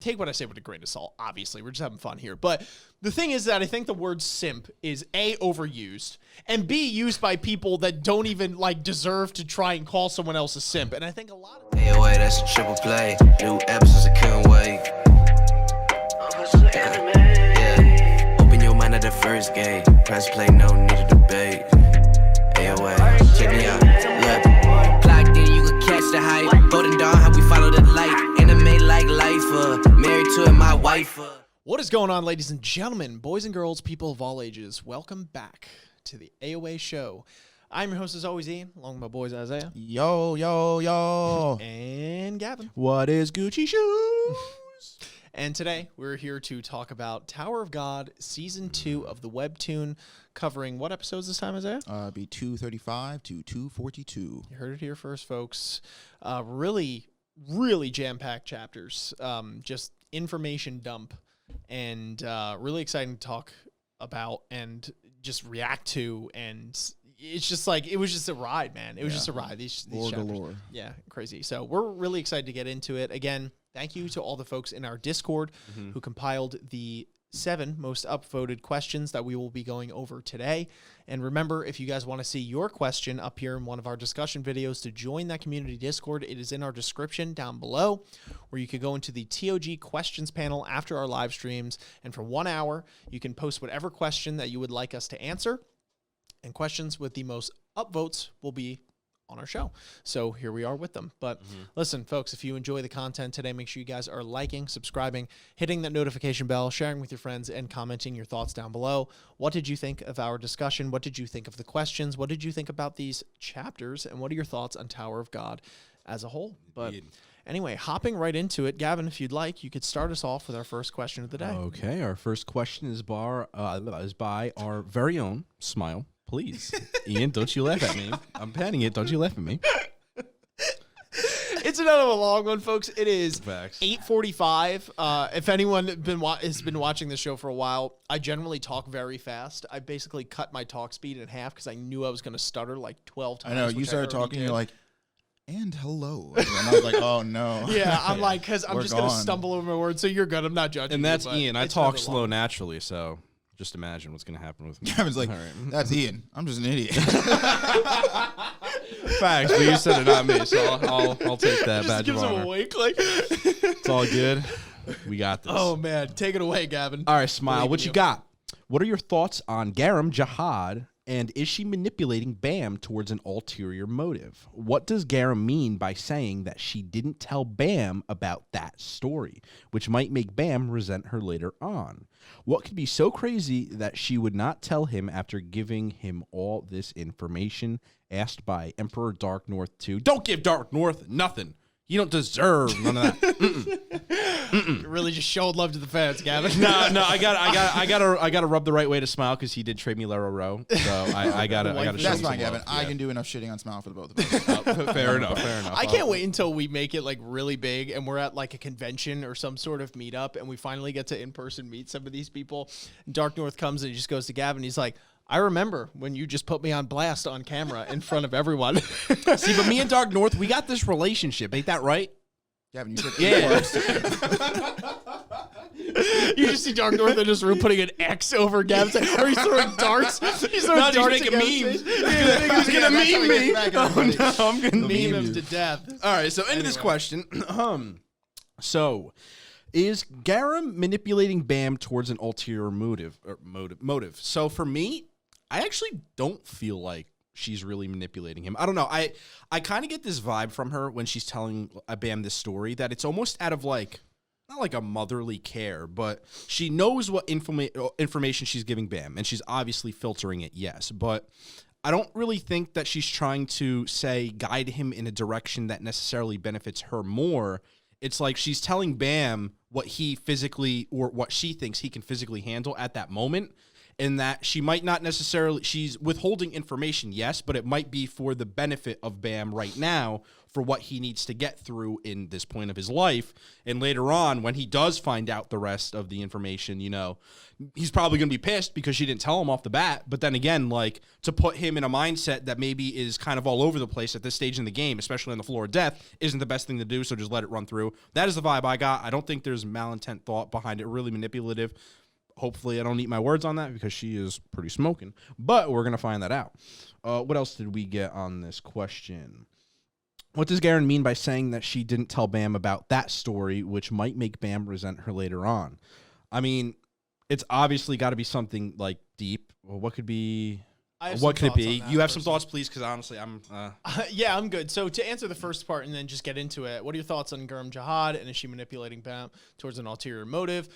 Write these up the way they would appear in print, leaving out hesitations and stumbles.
take what I say with a grain of salt, obviously. We're just having fun here. But the thing is that I think the word simp is A, overused, and B, used by people that don't even, like, deserve to try and call someone else a simp. And I think a lot of... AoA, that's a triple play. New episodes, I couldn't wait. Yeah. Open your mind at the first gate. Press play, no need to debate. AoA, check me out. Look, clocked in, you can catch the hype. Golden Dawn, how we follow the light. Anime like life, married to it, my wife. What is going on, ladies and gentlemen, boys and girls, people of all ages? Welcome back to the AoA show. I'm your host, as always, Ian, along with my boys Isaiah. Yo, yo, yo. And Gavin. What is Gucci shoes? And today, we're here to talk about Tower of God, Season 2 of the Webtoon, covering what episodes this time, Isaiah? Be 235 to 242. You heard it here first, folks. Really jam-packed chapters. Just information dump. And really exciting to talk about and just react to. And it's just like, it was just a ride, man. It was just a ride. These chapters. Yeah, crazy. So we're really excited to get into it. Again, thank you to all the folks in our Discord who compiled the 7 most upvoted questions that we will be going over today. And remember, if you guys want to see your question up here in one of our discussion videos, to join that community Discord, it is in our description down below, where you can go into the ToG questions panel after our live streams. And for 1 hour, you can post whatever question that you would like us to answer. And questions with the most upvotes will be on our show. So here we are with them. But listen, folks, if you enjoy the content today, make sure you guys are liking, subscribing, hitting that notification bell, sharing with your friends, and commenting your thoughts down below. What did you think of our discussion? What did you think of the questions? What did you think about these chapters? And what are your thoughts on Tower of God as a whole? But anyway, hopping right into it, Gavin, if you'd like, you could start us off with our first question of the day. Okay, our first question is by our very own Smile. Please, Ian, don't you laugh at me. I'm panning it. Don't you laugh at me. It's another long one, folks. It is Facts. 8:45. If anyone has been watching this show for a while, I generally talk very fast. I basically cut my talk speed in half because I knew I was going to stutter like 12 times. I know, you started talking, you're like, and hello. And I was like, oh, no. Yeah, I'm like, because I'm just going to stumble over my words, so you're good. I'm not judging And that's you, Ian. I talk slow naturally, so... just imagine what's going to happen with me. Gavin's like, that's Ian. I'm just an idiot. Facts, but you said it, not me, so I'll take that badge of gives him honor. a wink, like. It's all good. We got this. Oh, man. Take it away, Gavin. All right, Smile, Believe what in you got? What are your thoughts on Garam, Jahad, and is she manipulating Bam towards an ulterior motive? What does Garam mean by saying that she didn't tell Bam about that story, which might make Bam resent her later on? What could be so crazy that she would not tell him after giving him all this information? Asked by Emperor Dark North 2. Don't give Dark North nothing. You don't deserve none of that. You really just showed love to the fans, Gavin. No, I gotta rub the right way to Smile because he did trade me Lero Row. So I gotta show That's him fine, some Gavin. love. I can do enough shitting on Smile for the both of us. Fair enough. I can't wait until we make it like really big and we're at like a convention or some sort of meetup and we finally get to in person meet some of these people. And Dark North comes and he just goes to Gavin. He's like, I remember when you just put me on blast on camera in front of everyone. See, but me and Dark North, we got this relationship. Ain't that right? Gavin, you said Yeah. You just see Dark North in this room putting an X over Gavin's head. Or he's throwing darts. He's throwing No, he's darts making at Gavin's memes. face. He's gonna meme me. I'm going to meme him you. to death. All right, so into this question. So, is Garam manipulating Bam towards an ulterior motive? So for me, I actually don't feel like she's really manipulating him. I don't know. I kind of get this vibe from her when she's telling Bam this story that it's almost out of like, not like a motherly care, but she knows what information she's giving Bam, and she's obviously filtering it, yes. But I don't really think that she's trying to, say, guide him in a direction that necessarily benefits her more. It's like she's telling Bam what he physically, or what she thinks he can physically handle at that moment, and that she might not necessarily, she's withholding information, yes, but it might be for the benefit of Bam right now for what he needs to get through in this point of his life. And later on, when he does find out the rest of the information, you know, he's probably going to be pissed because she didn't tell him off the bat. But then again, like, to put him in a mindset that maybe is kind of all over the place at this stage in the game, especially on the floor of death, isn't the best thing to do. So just let it run through. That is the vibe I got. I don't think there's malintent thought behind it, really manipulative. Hopefully I don't eat my words on that because she is pretty smoking. But we're going to find that out. What else did we get on this question? What does Garam mean by saying that she didn't tell Bam about that story, which might make Bam resent her later on? I mean, it's obviously got to be something like deep. Well, what could be? What could it be? You have some thoughts, please, because honestly, I'm. Yeah, I'm good. So to answer the first part and then just get into it, what are your thoughts on Garam Jahad, and is she manipulating Bam towards an ulterior motive?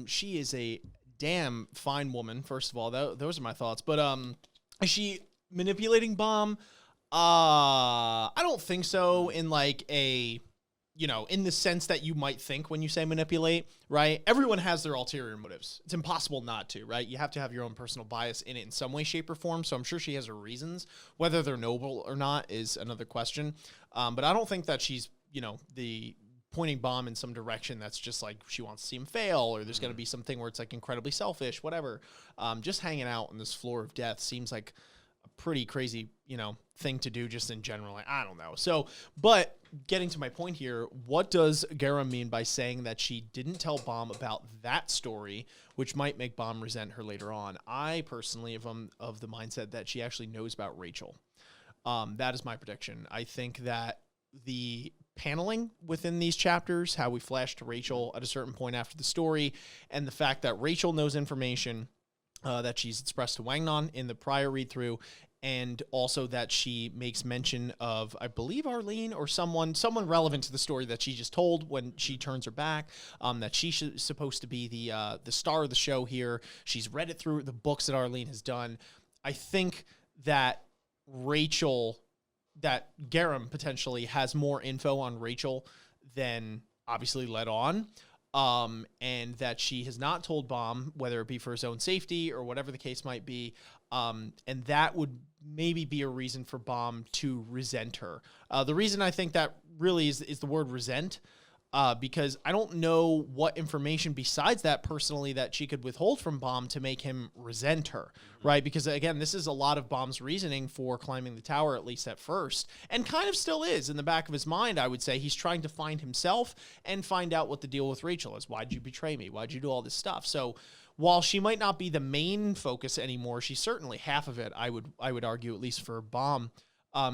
She is a damn fine woman. First of all, those are my thoughts. But is she manipulating Bam? I don't think so. In like a, you know, in the sense that you might think when you say manipulate, right? Everyone has their ulterior motives. It's impossible not to, right? You have to have your own personal bias in it in some way, shape, or form. So I'm sure she has her reasons. Whether they're noble or not is another question. But I don't think that she's, you know, the pointing Bam in some direction that's just like she wants to see him fail, or there's going to be something where it's like incredibly selfish, whatever. Just hanging out on this floor of death seems like a pretty crazy, you know, thing to do just in general. Like, I don't know. So, but getting to my point here, what does Garam mean by saying that she didn't tell Bam about that story, which might make Bam resent her later on? I personally am of the mindset that she actually knows about Rachel. That is my prediction. I think that the paneling within these chapters, how we flash to Rachel at a certain point after the story, and the fact that Rachel knows information that she's expressed to Wangnon in the prior read-through, and also that she makes mention of, I believe, Arlene or someone relevant to the story that she just told when she turns her back, that she's supposed to be the star of the show here. She's read it through the books that Arlene has done. I think that Garam potentially has more info on Rachel than obviously let on. And that she has not told Bam, whether it be for his own safety or whatever the case might be. And that would maybe be a reason for Bam to resent her. The reason I think that really is the word resent, because I don't know what information besides that personally that she could withhold from Bam to make him resent her, right? Because again, this is a lot of Bam's reasoning for climbing the tower, at least at first, and kind of still is in the back of his mind. I would say he's trying to find himself and find out what the deal with Rachel is. Why'd you betray me? Why'd you do all this stuff? So while she might not be the main focus anymore, she's certainly half of it, I would argue, at least for Bam.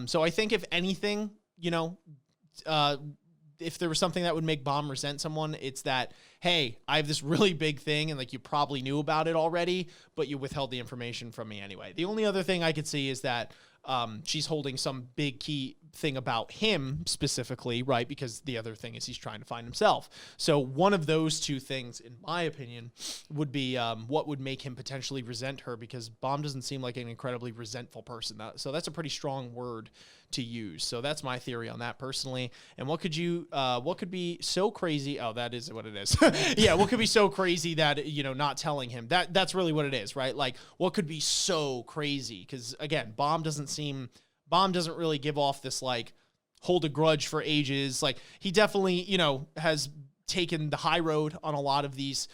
So I think if anything, you know, if there was something that would make Bam resent someone, it's that, hey, I have this really big thing and like you probably knew about it already, but you withheld the information from me anyway. The only other thing I could see is that she's holding some big key thing about him specifically, right? Because the other thing is he's trying to find himself. So one of those two things, in my opinion, would be what would make him potentially resent her, because Bam doesn't seem like an incredibly resentful person. So that's a pretty strong word to use. So that's my theory on that personally. And what could be so crazy? Oh, that is what it is. Yeah. What could be so crazy that, you know, not telling him that's really what it is, right? Like what could be so crazy? Cause again, Bam doesn't really give off this like hold a grudge for ages. Like he definitely, you know, has taken the high road on a lot of these.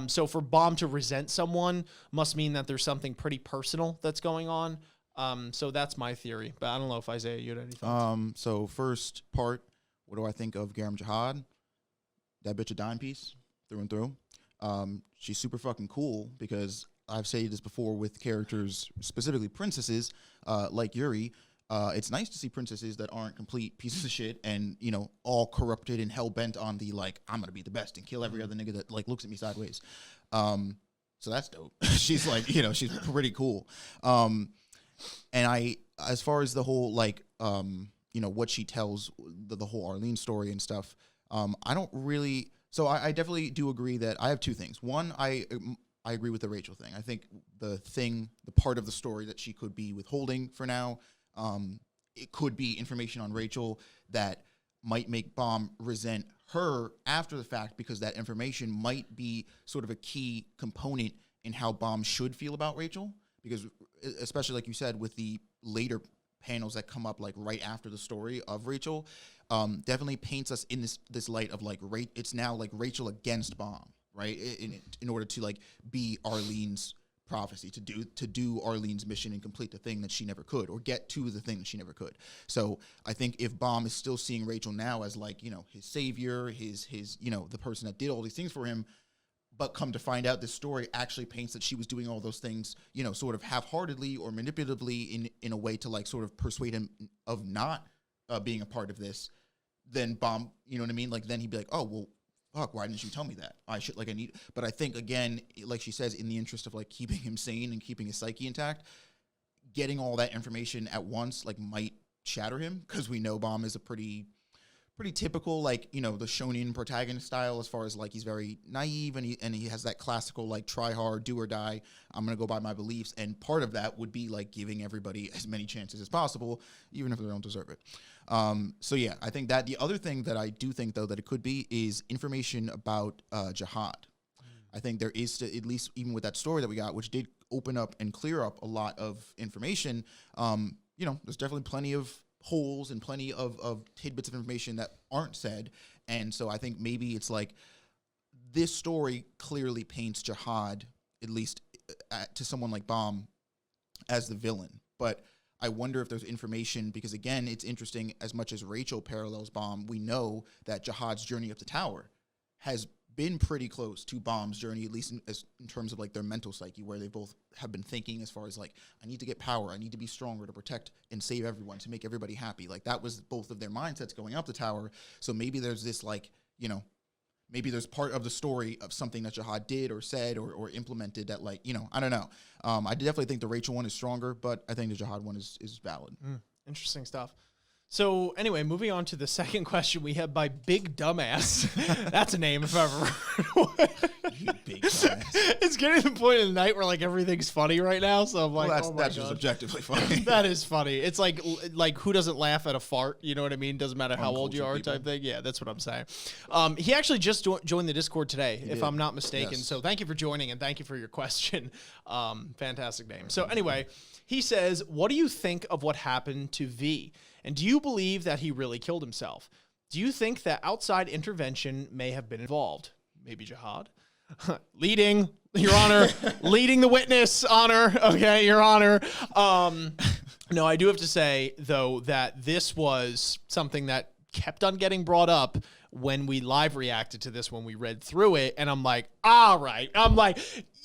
So for Bam to resent someone must mean that there's something pretty personal that's going on. So that's my theory, but I don't know if Isaiah, you had anything. So first part, what do I think of Garam Jahad? That bitch a dime piece through and through. She's super fucking cool because I've said this before with characters, specifically princesses, like Yuri. It's nice to see princesses that aren't complete pieces of shit and, you know, all corrupted and hell bent on the, like, I'm going to be the best and kill every other nigga that, like, looks at me sideways. So that's dope. She's like, you know, she's pretty cool. And as far as the whole, like, you know, what she tells, the whole Arlene story and stuff, I don't really, so I definitely do agree that I have two things. One, I agree with the Rachel thing. I think the part of the story that she could be withholding for now, it could be information on Rachel that might make Bam resent her after the fact, because that information might be sort of a key component in how Bam should feel about Rachel. Because especially like you said, with the later panels that come up like right after the story of Rachel, definitely paints us in this light of like it's now like Rachel against Bomb, right? In order to like be Arlene's prophecy, to do Arlene's mission and complete the thing that she never could, or get to the thing that she never could. So I think if Bomb is still seeing Rachel now as like, you know, his savior, his you know, the person that did all these things for him, but come to find out this story actually paints that she was doing all those things, you know, sort of half-heartedly or manipulatively in a way to like sort of persuade him of not being a part of this, then Bomb, you know what I mean? Like then he'd be like, oh, well, fuck, why didn't you tell me that? But I think, again, like she says, in the interest of like keeping him sane and keeping his psyche intact, getting all that information at once like might shatter him, because we know Bomb is a pretty typical, like, you know, the shonen protagonist style, as far as like he's very naive and he has that classical like try hard, do or die, I'm gonna go by my beliefs, and part of that would be like giving everybody as many chances as possible, even if they don't deserve it. So yeah, I think that the other thing that I do think though that it could be is information about Jahad. I think there is, at least even with that story that we got, which did open up and clear up a lot of information. You know, there's definitely plenty of holes and plenty of tidbits of information that aren't said. And so I think maybe it's like this story clearly paints Jahad, at least to someone like Bomb, as the villain. But I wonder if there's information, because again, it's interesting, as much as Rachel parallels Bomb, we know that Jahad's journey up the tower has been pretty close to Bomb's journey, at least in terms of like their mental psyche, where they both have been thinking as far as like, I need to get power, I need to be stronger to protect and save everyone, to make everybody happy. Like that was both of their mindsets going up the tower. So maybe there's this like, you know, maybe there's part of the story of something that Jahad did or said or implemented that, like, you know, I don't know. I definitely think the Rachel one is stronger, but I think the Jahad one is valid. Interesting stuff. So anyway, moving on to the second question we have by Big Dumbass. That's a name if I've ever heard one. You big dumbass. It's getting to the point in the night where like everything's funny right now. So I'm like, Well, oh my that's just God. objectively funny. That is funny. It's like who doesn't laugh at a fart? You know what I mean? Doesn't matter how old you are, Uncultured type thing. Yeah, that's what I'm saying. He actually just joined the Discord today, if I'm not mistaken. Yes. So thank you for joining and thank you for your question. Fantastic name. So anyway, he says, what do you think of what happened to V? And do you believe that he really killed himself? Do you think that outside intervention may have been involved? Maybe Jahad? Leading, Your Honor. Leading the witness, Honor. Okay, Your Honor. No, I do have to say, though, that this was something that kept on getting brought up when we live reacted to this, when we read through it. And I'm like, all right. I'm like,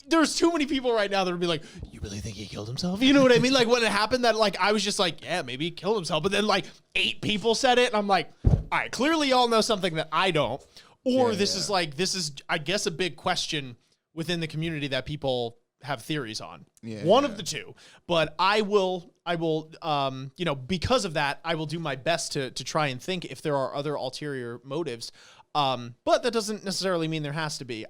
there's too many people right now that would be like, you really think he killed himself? You know what I mean? Like when it happened, that like, I was just like, yeah, maybe he killed himself. But then like 8 people said it. And I'm like, all right, clearly y'all know something that I don't. Or this is, I guess, a big question within the community that people have theories on. One of the two. But I will, you know, because of that, I will do my best to try and think if there are other ulterior motives. But that doesn't necessarily mean there has to be.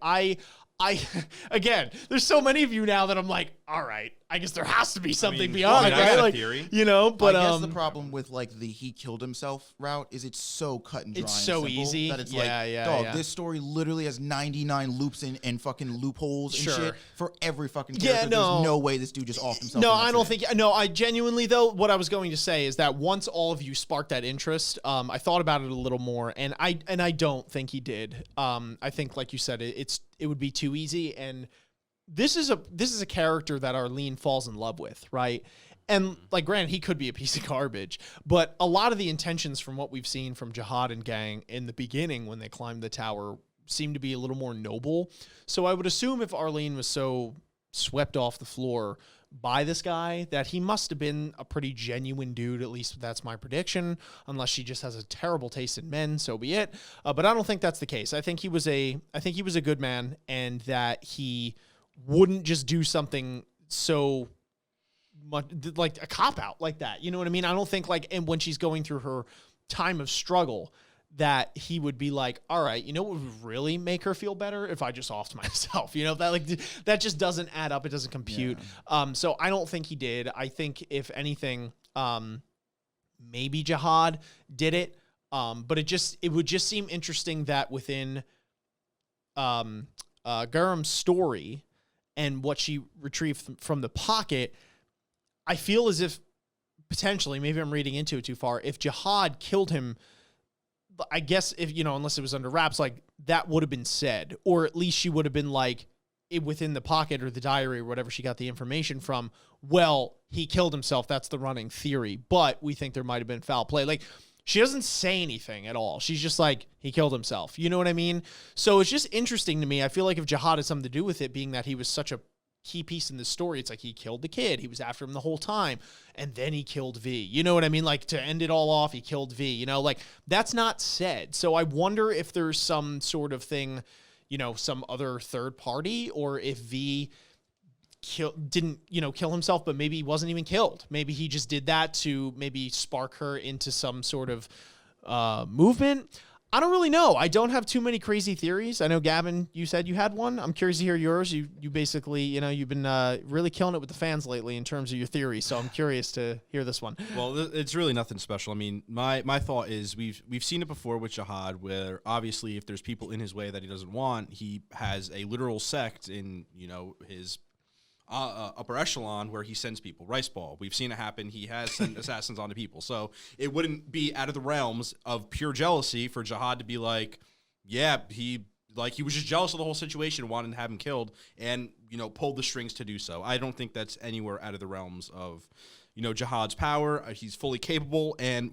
Again, there's so many of you now that I'm like, all right, I guess there has to be something beyond it, I right? got a Like, theory. you know, but I guess the problem with like the he killed himself route is it's so cut and dry. It's and so simple easy. that it's Yeah. this story literally has 99 loops and fucking loopholes and Sure. shit for every fucking Yeah, character. no. There's no way this dude just offed himself. No, and I that's don't it. think. No, I genuinely though. What I was going to say is that once all of you sparked that interest, I thought about it a little more, and I don't think he did. I think, like you said, it would be too easy, and this is a character that Arlene falls in love with, right? And like, granted, he could be a piece of garbage, but a lot of the intentions from what we've seen from Jahad and gang in the beginning when they climbed the tower seem to be a little more noble. So I would assume if Arlene was so swept off the floor by this guy that he must have been a pretty genuine dude. At least that's my prediction, unless she just has a terrible taste in men, so be it. But I don't think that's the case. I think he was a good man, and that he wouldn't just do something so much like a cop out like that. You know what I mean? I don't think like, and when she's going through her time of struggle, that he would be like, all right, you know what would really make her feel better if I just offed myself, you know, that just doesn't add up. It doesn't compute. Yeah. So I don't think he did. I think if anything, maybe Jahad did it. But it would just seem interesting that within, Garam's story and what she retrieved from the pocket, I feel as if potentially, maybe I'm reading into it too far, if Jahad killed him, I guess if, unless it was under wraps, like that would have been said, or at least she would have been like within the pocket or the diary or whatever she got the information from. Well, he killed himself. That's the running theory, but we think there might've been foul play. Like she doesn't say anything at all. She's just like, he killed himself. You know what I mean? So it's just interesting to me. I feel like if Jahad has something to do with it, being that he was such a key piece in the story, it's like he killed the kid. He was after him the whole time. And then he killed V. You know what I mean? Like to end it all off, he killed V, like that's not said. So I wonder if there's some sort of thing, some other third party, or if V didn't kill himself, but maybe he wasn't even killed. Maybe he just did that to maybe spark her into some sort of movement. I don't really know. I don't have too many crazy theories. I know, Gavin, you said you had one. I'm curious to hear yours. You basically, you've been really killing it with the fans lately in terms of your theories. So I'm curious to hear this one. Well, it's really nothing special. I mean, my thought is we've seen it before with Jahad, where obviously if there's people in his way that he doesn't want, he has a literal sect in his upper echelon where he sends people. Rice Ball. We've seen it happen. He has sent assassins onto people. So it wouldn't be out of the realms of pure jealousy for Jahad to be like, yeah, he was just jealous of the whole situation, wanted to have him killed, and, pulled the strings to do so. I don't think that's anywhere out of the realms of, Jahad's power. He's fully capable and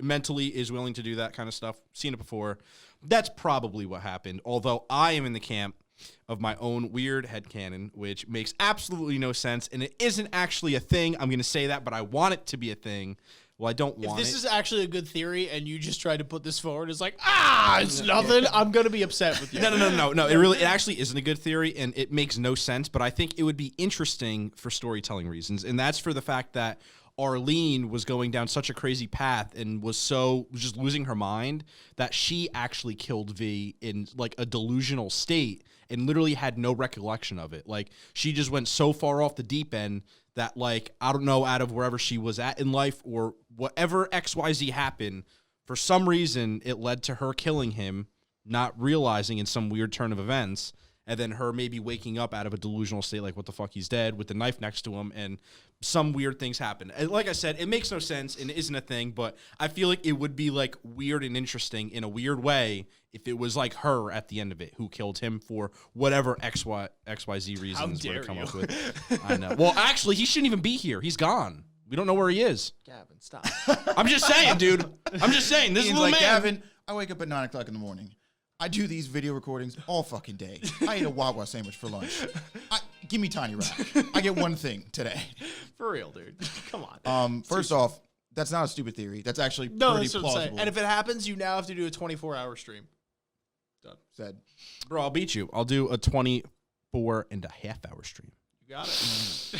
mentally is willing to do that kind of stuff. Seen it before. That's probably what happened. Although I am in the camp of my own weird headcanon, which makes absolutely no sense, and it isn't actually a thing. I'm going to say that, but I want it to be a thing. Well, I don't want it. If this is actually a good theory and you just try to put this forward, it's like, it's nothing, I'm going to be upset with you. No. It actually isn't a good theory, and it makes no sense, but I think it would be interesting for storytelling reasons, and that's for the fact that Arlene was going down such a crazy path and was just losing her mind that she actually killed V in like a delusional state and literally had no recollection of it. Like she just went so far off the deep end that, like, I don't know, out of wherever she was at in life or whatever XYZ happened, for some reason it led to her killing him, not realizing in some weird turn of events, and then her maybe waking up out of a delusional state, like, what the fuck, he's dead, with the knife next to him, and some weird things happen. And like I said, it makes no sense and it isn't a thing, but I feel like it would be, like, weird and interesting in a weird way if it was, like, her at the end of it who killed him for whatever XYZ reasons would come up with. I know. Well, actually, he shouldn't even be here. He's gone. We don't know where he is. Gavin, stop. I'm just saying, dude. I'm just saying. This is little man. Gavin, I wake up at 9 o'clock in the morning. I do these video recordings all fucking day. I ate a Wawa sandwich for lunch. Give me Tiny Rack. I get one thing today. For real, dude. Come on. First off, that's not a stupid theory. That's actually pretty that's what I'm plausible. saying. And if it happens, you now have to do a 24-hour stream. Done. Said. Bro, I'll beat you. I'll do a 24.5-hour stream. You got it.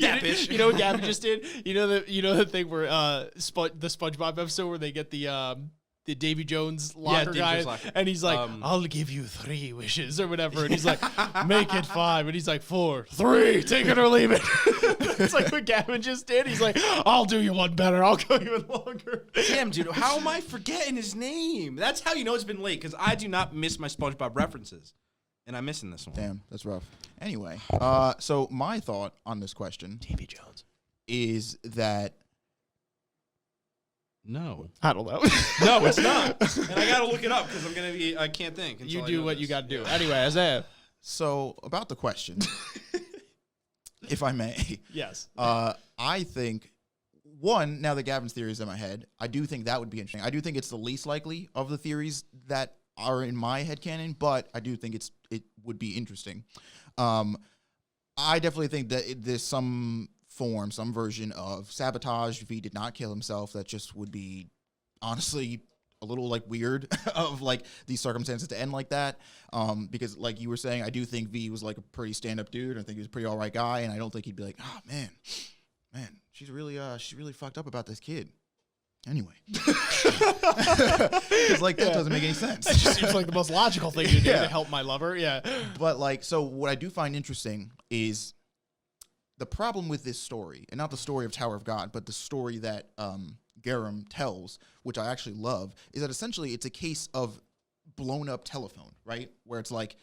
Yeah, bitch. You know what Gavin just did? You know the thing where the SpongeBob episode where they get the Davy Jones locker guy, and he's like, "I'll give you 3 wishes" or whatever, and he's like, "Make it 5," and he's like, 4, 3, take it or leave it. It's like what Gavin just did. He's like, "I'll do you one better. I'll go even longer." Damn, dude, how am I forgetting his name? That's how you know it's been late, because I do not miss my SpongeBob references, and I'm missing this one. Damn, that's rough. Anyway, so my thought on this question, Davy Jones, is that. No. I don't know. No, it's not. And I got to look it up because I can't think. You do what you got to do. Anyway, Isaiah. So, about the question, if I may. Yes. I think, one, now that Gavin's theory is in my head, I do think that would be interesting. I do think it's the least likely of the theories that are in my headcanon, but I do think it would be interesting. I definitely think that there's some version of sabotage. If he did not kill himself, that just would be honestly a little like weird of like these circumstances to end like that. Because like you were saying, I do think V was like a pretty stand-up dude. I think he was a pretty all right guy, and I don't think he'd be like, oh man, she's really fucked up about this kid. Anyway, because like that doesn't make any sense. That just seems like the most logical thing to do to help my lover. Yeah, but like, so what I do find interesting is the problem with this story, and not the story of Tower of God, but the story that Garam tells, which I actually love, is that essentially it's a case of blown up telephone, right? Where it's like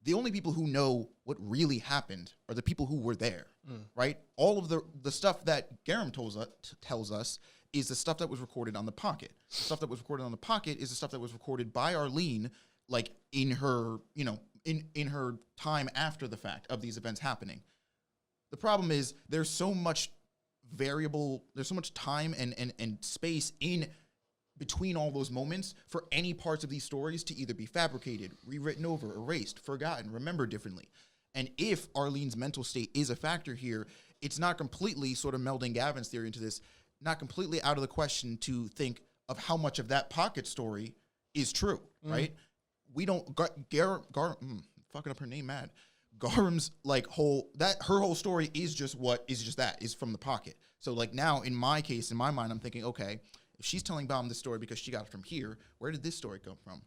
the only people who know what really happened are the people who were there, right? All of the stuff that Garam tells us is the stuff that was recorded on the pocket. The stuff that was recorded on the pocket is the stuff that was recorded by Arlene, like in her, you know, in her time after the fact of these events happening. The problem is there's so much there's so much time and space in between all those moments for any parts of these stories to either be fabricated, rewritten over, erased, forgotten, remembered differently. And if Arlene's mental state is a factor here, it's not completely sort of melding Gavin's theory into this, not completely out of the question to think of how much of that pocket story is true, right? We don't, Garam, fucking up her name, mad. Garam's like her whole story is just from the pocket. So like now in my case, in my mind, I'm thinking, okay, if she's telling Baum this story because she got it from here, where did this story come from?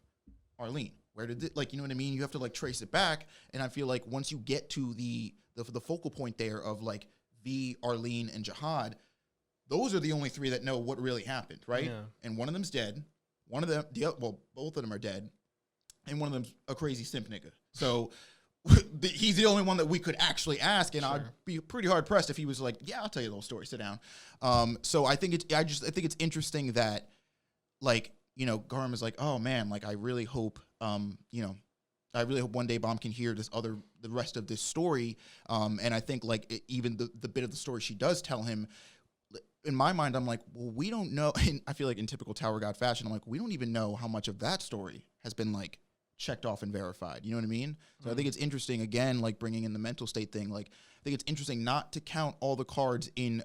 Arlene. Where did it, like, you know what I mean? You have to like trace it back. And I feel like once you get to the focal point there of like V, Arlene, and Jahad, those are the only three that know what really happened, right? Yeah. And one of them's dead. One of them, both of them are dead. And one of them's a crazy simp nigga. So he's the only one that we could actually ask, and I'd be pretty hard pressed if he was like, "Yeah, I'll tell you the whole story. Sit down." So I think it's interesting that, like, you know, Garam is like, "Oh man, like I really hope, you know, I really hope one day Baum can hear the rest of this story." And I think like even the bit of the story she does tell him, in my mind, I'm like, well, we don't know. And I feel like in typical Tower God fashion, I'm like, we don't even know how much of that story has been like checked off and verified. You know what I mean? So I think it's interesting, again, like bringing in the mental state thing. Like, I think it's interesting not to count all the cards in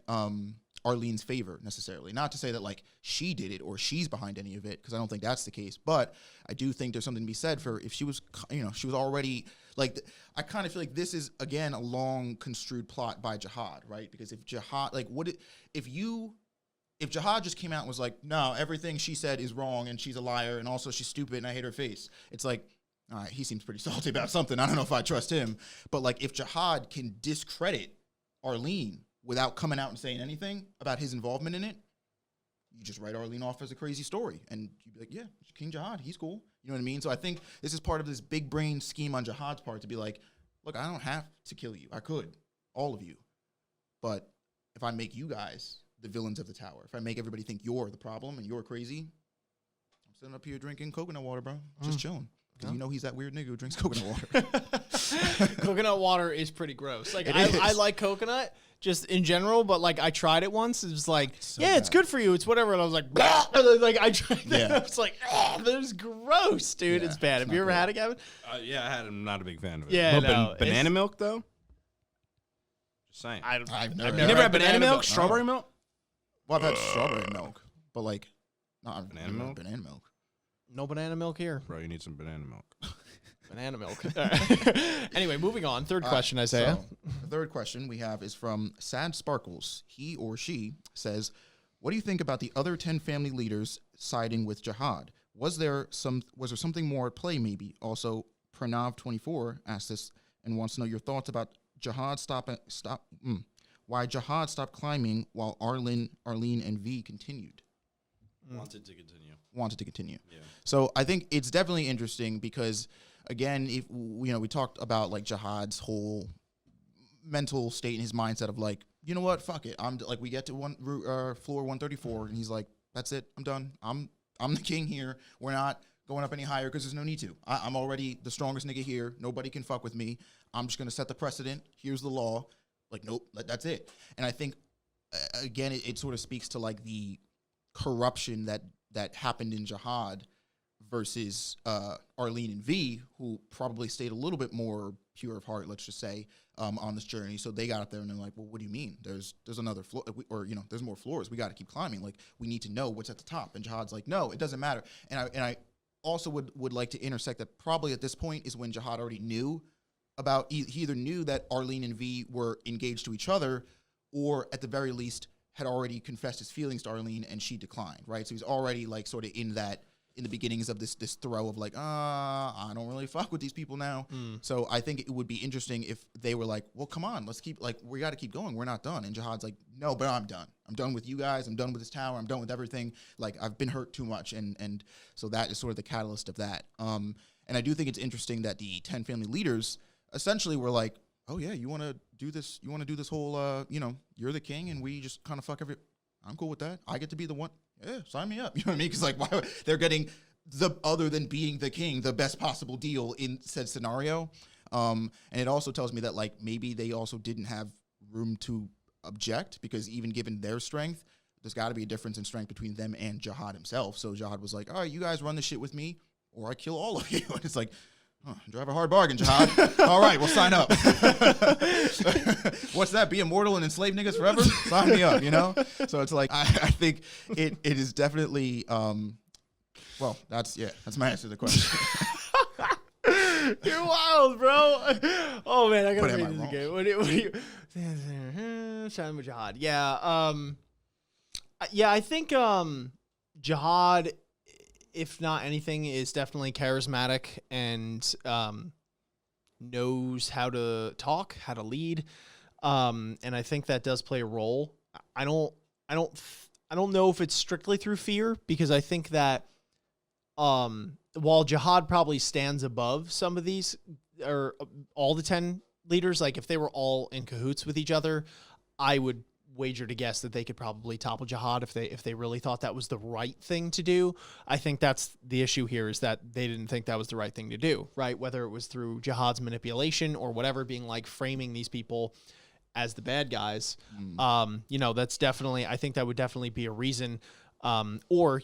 Arlene's favor necessarily. Not to say that like she did it or she's behind any of it, because I don't think that's the case. But I do think there's something to be said for if she was, you know, she was already like, I kind of feel like this is, again, a long construed plot by Jahad, right? Because if Jahad, like, if Jahad just came out and was like, no, everything she said is wrong and she's a liar and also she's stupid and I hate her face, it's like, all right, he seems pretty salty about something. I don't know if I trust him. But like if Jahad can discredit Arlene without coming out and saying anything about his involvement in it, you just write Arlene off as a crazy story. And you'd be like, yeah, King Jahad, he's cool. You know what I mean? So I think this is part of this big brain scheme on Jahad's part to be like, look, I don't have to kill you. I could, all of you. But if I make you guys the villains of the tower, if I make everybody think you're the problem and you're crazy, I'm sitting up here drinking coconut water, bro. Just chilling. Because you know he's that weird nigga who drinks coconut water. Coconut water is pretty gross. Like I like coconut just in general, but like I tried it once. It was like, so yeah, bad. It's good for you. It's whatever. And I was like, bah! Like I tried that. Yeah. I was like, that is gross, dude. Yeah, it's bad. Have you ever had it, Gavin? Yeah, I had it. I'm not a big fan of it. Yeah, no, banana milk though. Just saying. I've never had banana milk. Strawberry milk. Well, I've had strawberry milk, but like, not banana milk. Banana milk. No banana milk here. Bro, you need some banana milk. Banana milk. Anyway, moving on. Third question, Isaiah. So, the third question we have is from Sad Sparkles. He or she says, what do you think about the other 10 family leaders siding with Jahad? Was there something more at play maybe? Also, Pranav24 asked this and wants to know your thoughts about Jahad why Jahad stopped climbing while Arlene, and V continued. Wanted to continue. Yeah. So I think it's definitely interesting because, again, if we talked about like Jahad's whole mental state and his mindset of like, you know what, fuck it. I'm like, we get to floor 134, and he's like, that's it. I'm done. I'm the king here. We're not going up any higher because there's no need to. I'm already the strongest nigga here. Nobody can fuck with me. I'm just gonna set the precedent. Here's the law. Like, nope, that's it. And I think, again, it sort of speaks to like the corruption that happened in Jahad versus Arlene and V, who probably stayed a little bit more pure of heart, let's just say, on this journey. So they got up there and they're like, well, what do you mean? There's another floor, or there's more floors. We got to keep climbing. Like, we need to know what's at the top. And Jahad's like, no, it doesn't matter. And I also would like to intersect that probably at this point is when Jahad already knew about, he either knew that Arlene and V were engaged to each other, or at the very least had already confessed his feelings to Arlene and she declined, right? So he's already like sort of in the beginnings of this throw of like, I don't really fuck with these people now. So I think it would be interesting if they were like, well, come on, we got to keep going. We're not done. And Jahad's like, no, but I'm done. I'm done with you guys. I'm done with this tower. I'm done with everything. Like, I've been hurt too much. And so that is sort of the catalyst of that. And I do think it's interesting that the 10 family leaders essentially were like, oh yeah, you want to do this? You want to do this whole, you're the king and we just kind of fuck every. I'm cool with that. I get to be the one. Yeah, sign me up. You know what I mean? Because like, why they're getting other than being the king, the best possible deal in said scenario. And it also tells me that like maybe they also didn't have room to object because even given their strength, there's got to be a difference in strength between them and Jahad himself. So Jahad was like, all right, you guys run this shit with me or I kill all of you. And it's like, drive a hard bargain, Jahad. All right, we'll sign up. What's that? Be immortal and enslave niggas forever? Sign me up, So it's like, I think it is definitely, well, that's my answer to the question. You're wild, bro. Oh man, I gotta But am read I this wrong? again. What do you Shine with Jahad. Yeah, I think Jahad, if not anything, is definitely charismatic and knows how to talk, how to lead. And I think that does play a role. I don't know if it's strictly through fear, because I think that while Jahad probably stands above some of these, or all the 10 leaders, like if they were all in cahoots with each other, I would wager to guess that they could probably topple Jahad if they really thought that was the right thing to do. I think that's the issue here, is that they didn't think that was the right thing to do, right? Whether it was through Jahad's manipulation or whatever, being like framing these people as the bad guys. That's definitely, I think that would definitely be a reason. Or,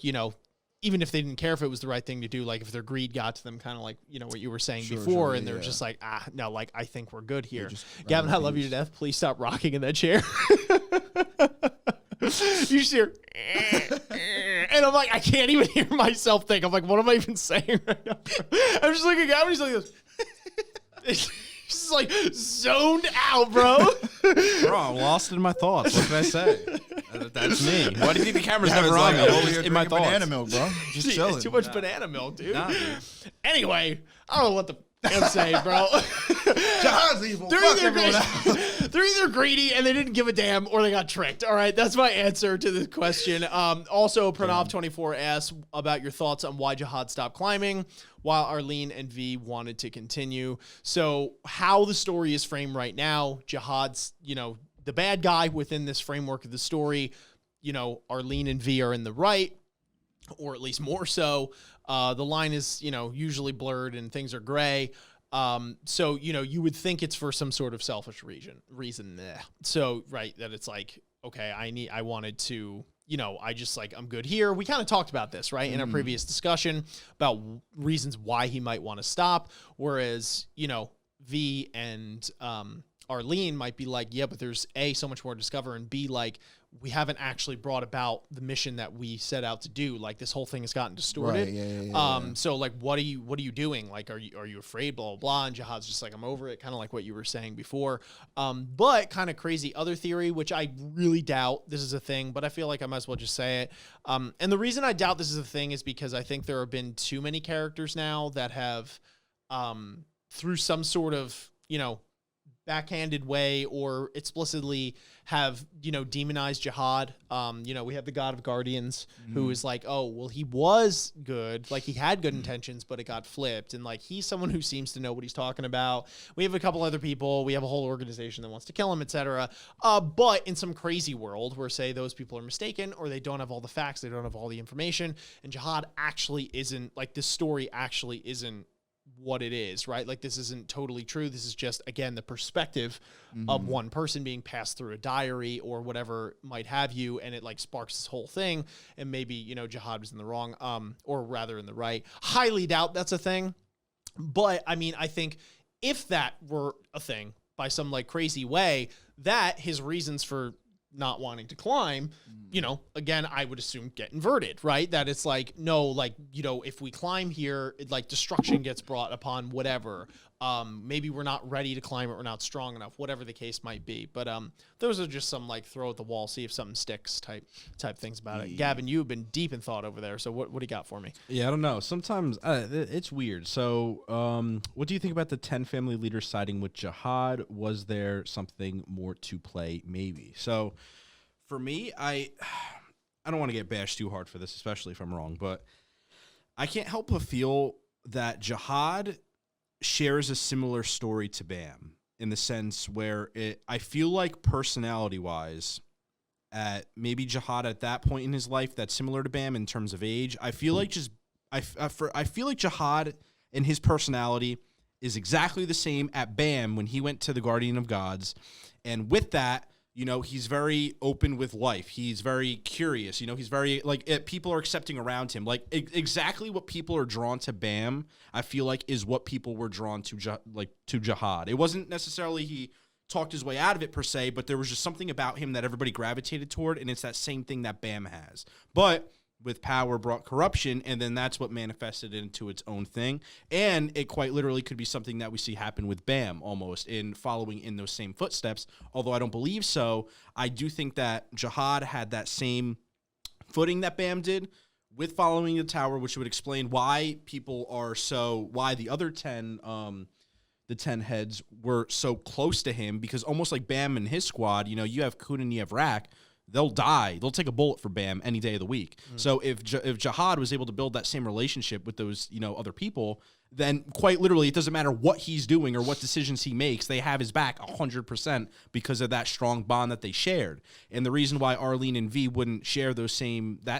even if they didn't care if it was the right thing to do, like if their greed got to them, kind of like, what you were saying before, and they're just like, no, like, I think we're good here. Gavin, I love you to death. Please stop rocking in that chair. You just hear, and I'm like, I can't even hear myself think. I'm like, what am I even saying right now? I'm just looking at Gavin, he's like this. He's just like zoned out, bro. Bro, I'm lost in my thoughts. What can I say? That's me. Why do you think the camera's never on me? I'm always in my thoughts. Banana milk, bro. Just chilling. It's too much banana milk, dude. Nah, dude. Anyway, I don't know what the I'm saying, bro. Jahad's evil. Fuck everyone else. They're either greedy and they didn't give a damn, or they got tricked. All right, that's my answer to the question. Also, Pranav24 asks about your thoughts on why Jahad stopped climbing while Arlene and V wanted to continue. So how the story is framed right now, Jahad's, the bad guy within this framework of the story. Arlene and V are in the right, or at least more so. The line is, usually blurred and things are gray. So, you would think it's for some sort of selfish reason. So, right, that it's like, okay, I wanted to, I'm good here. We kind of talked about this, right, in our previous discussion about reasons why he might want to stop. Whereas, V and Arlene might be like, yeah, but there's A, so much more to discover, and B, like, we haven't actually brought about the mission that we set out to do. Like, this whole thing has gotten distorted. Right, yeah. So like, what are you doing? Like, are you afraid? Blah, blah, blah. And Jahad's just like, I'm over it. Kind of like what you were saying before. But kind of crazy other theory, which I really doubt this is a thing, but I feel like I might as well just say it. And the reason I doubt this is a thing is because I think there have been too many characters now that have, through some sort of, backhanded way or explicitly have, demonized Jahad. We have the God of Guardians who is like, oh, well, he was good. Like, he had good intentions, but it got flipped. And like, he's someone who seems to know what he's talking about. We have a couple other people. We have a whole organization that wants to kill him, etc. But in some crazy world where, say, those people are mistaken or they don't have all the facts, they don't have all the information, and Jahad actually isn't, like, this story actually isn't what it is, right? Like, this isn't totally true. This is just, again, the perspective of one person being passed through a diary or whatever might have you, and it like sparks this whole thing. And maybe, Jahad was in the wrong, or rather in the right. Highly doubt that's a thing. But I mean, I think if that were a thing by some like crazy way, that his reasons for not wanting to climb, again, I would assume get inverted, right? That it's like, no, like, if we climb here, like destruction gets brought upon whatever. Maybe we're not ready to climb it. We're not strong enough, whatever the case might be. But those are just some like throw at the wall, see if something sticks type things about it. Gavin, you've been deep in thought over there. So what do you got for me? Yeah, I don't know. Sometimes it's weird. So what do you think about the 10 family leaders siding with Jahad? Was there something more to play? Maybe. So for me, I don't want to get bashed too hard for this, especially if I'm wrong, but I can't help but feel that Jahad shares a similar story to Bam in the sense where I feel like personality-wise, at maybe Jahad at that point in his life that's similar to Bam in terms of age. I feel like I feel like Jahad and his personality is exactly the same at Bam when he went to the Guardian of Gods. And with that, you know, he's very open with life. He's very curious. You know, he's very, like, people are accepting around him. Like, exactly what people are drawn to Bam, I feel like, is what people were drawn to, to Jahad. It wasn't necessarily he talked his way out of it, per se, but there was just something about him that everybody gravitated toward, and it's that same thing that Bam has. But with power brought corruption, and then that's what manifested into its own thing. And it quite literally could be something that we see happen with Bam almost in following in those same footsteps. Although I don't believe so, I do think that Jahad had that same footing that Bam did with following the tower, which would explain why why the other 10, the 10 heads were so close to him, because almost like Bam and his squad, you know, you have Kun and you have Rak, they'll die. They'll take a bullet for Bam any day of the week. So if Jahad was able to build that same relationship with those, you know, other people, then quite literally it doesn't matter what he's doing or what decisions he makes. They have his back 100% because of that strong bond that they shared. And the reason why Arlene and V wouldn't share that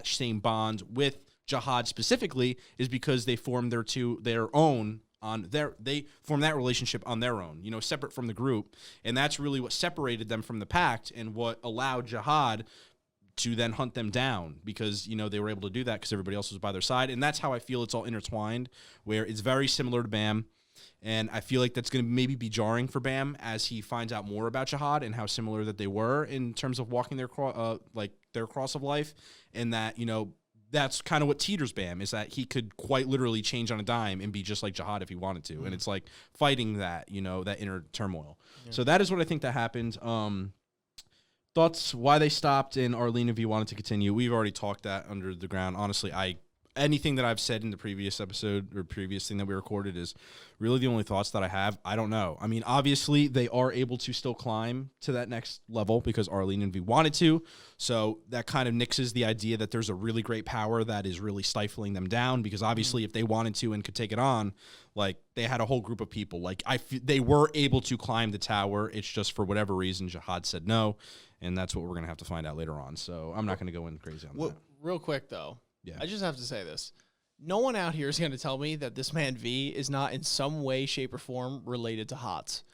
same bond with Jahad specifically is because they formed their own they form that relationship on their own, you know, separate from the group. And that's really what separated them from the pact and what allowed Jahad to then hunt them down, because, you know, they were able to do that because everybody else was by their side. And that's how I feel it's all intertwined, where it's very similar to Bam. And I feel like that's going to maybe be jarring for Bam as he finds out more about Jahad and how similar that they were in terms of walking their cross of life. And that, you know, that's kind of what teeters Bam, is that he could quite literally change on a dime and be just like Jahad if he wanted to. And it's like fighting that, you know, that inner turmoil. Yeah. So that is what I think that happened. Thoughts why they stopped, and Arlene, if you wanted to continue. We've already talked that under the ground. Honestly, anything that I've said in the previous episode or previous thing that we recorded is really the only thoughts that I have. I don't know. I mean, obviously they are able to still climb to that next level because Arlene and V wanted to. So that kind of nixes the idea that there's a really great power that is really stifling them down, because obviously if they wanted to and could take it on, like, they had a whole group of people. Like, they were able to climb the tower. It's just for whatever reason Jahad said no, and that's what we're going to have to find out later on. So I'm not going to go in crazy on that. Real quick, though. Yeah. I just have to say this. No one out here is going to tell me that this man V is not in some way, shape, or form related to HOTS.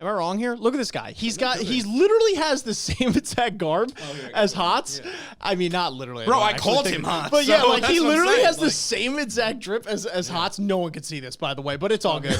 Am I wrong here? Look at this guy. He literally has the same exact garb as HOTS. Yeah. I mean, not literally. Bro, I called him HOTS. But yeah, like, he literally has the same exact drip as HOTS. No one could see this, by the way, but it's all good.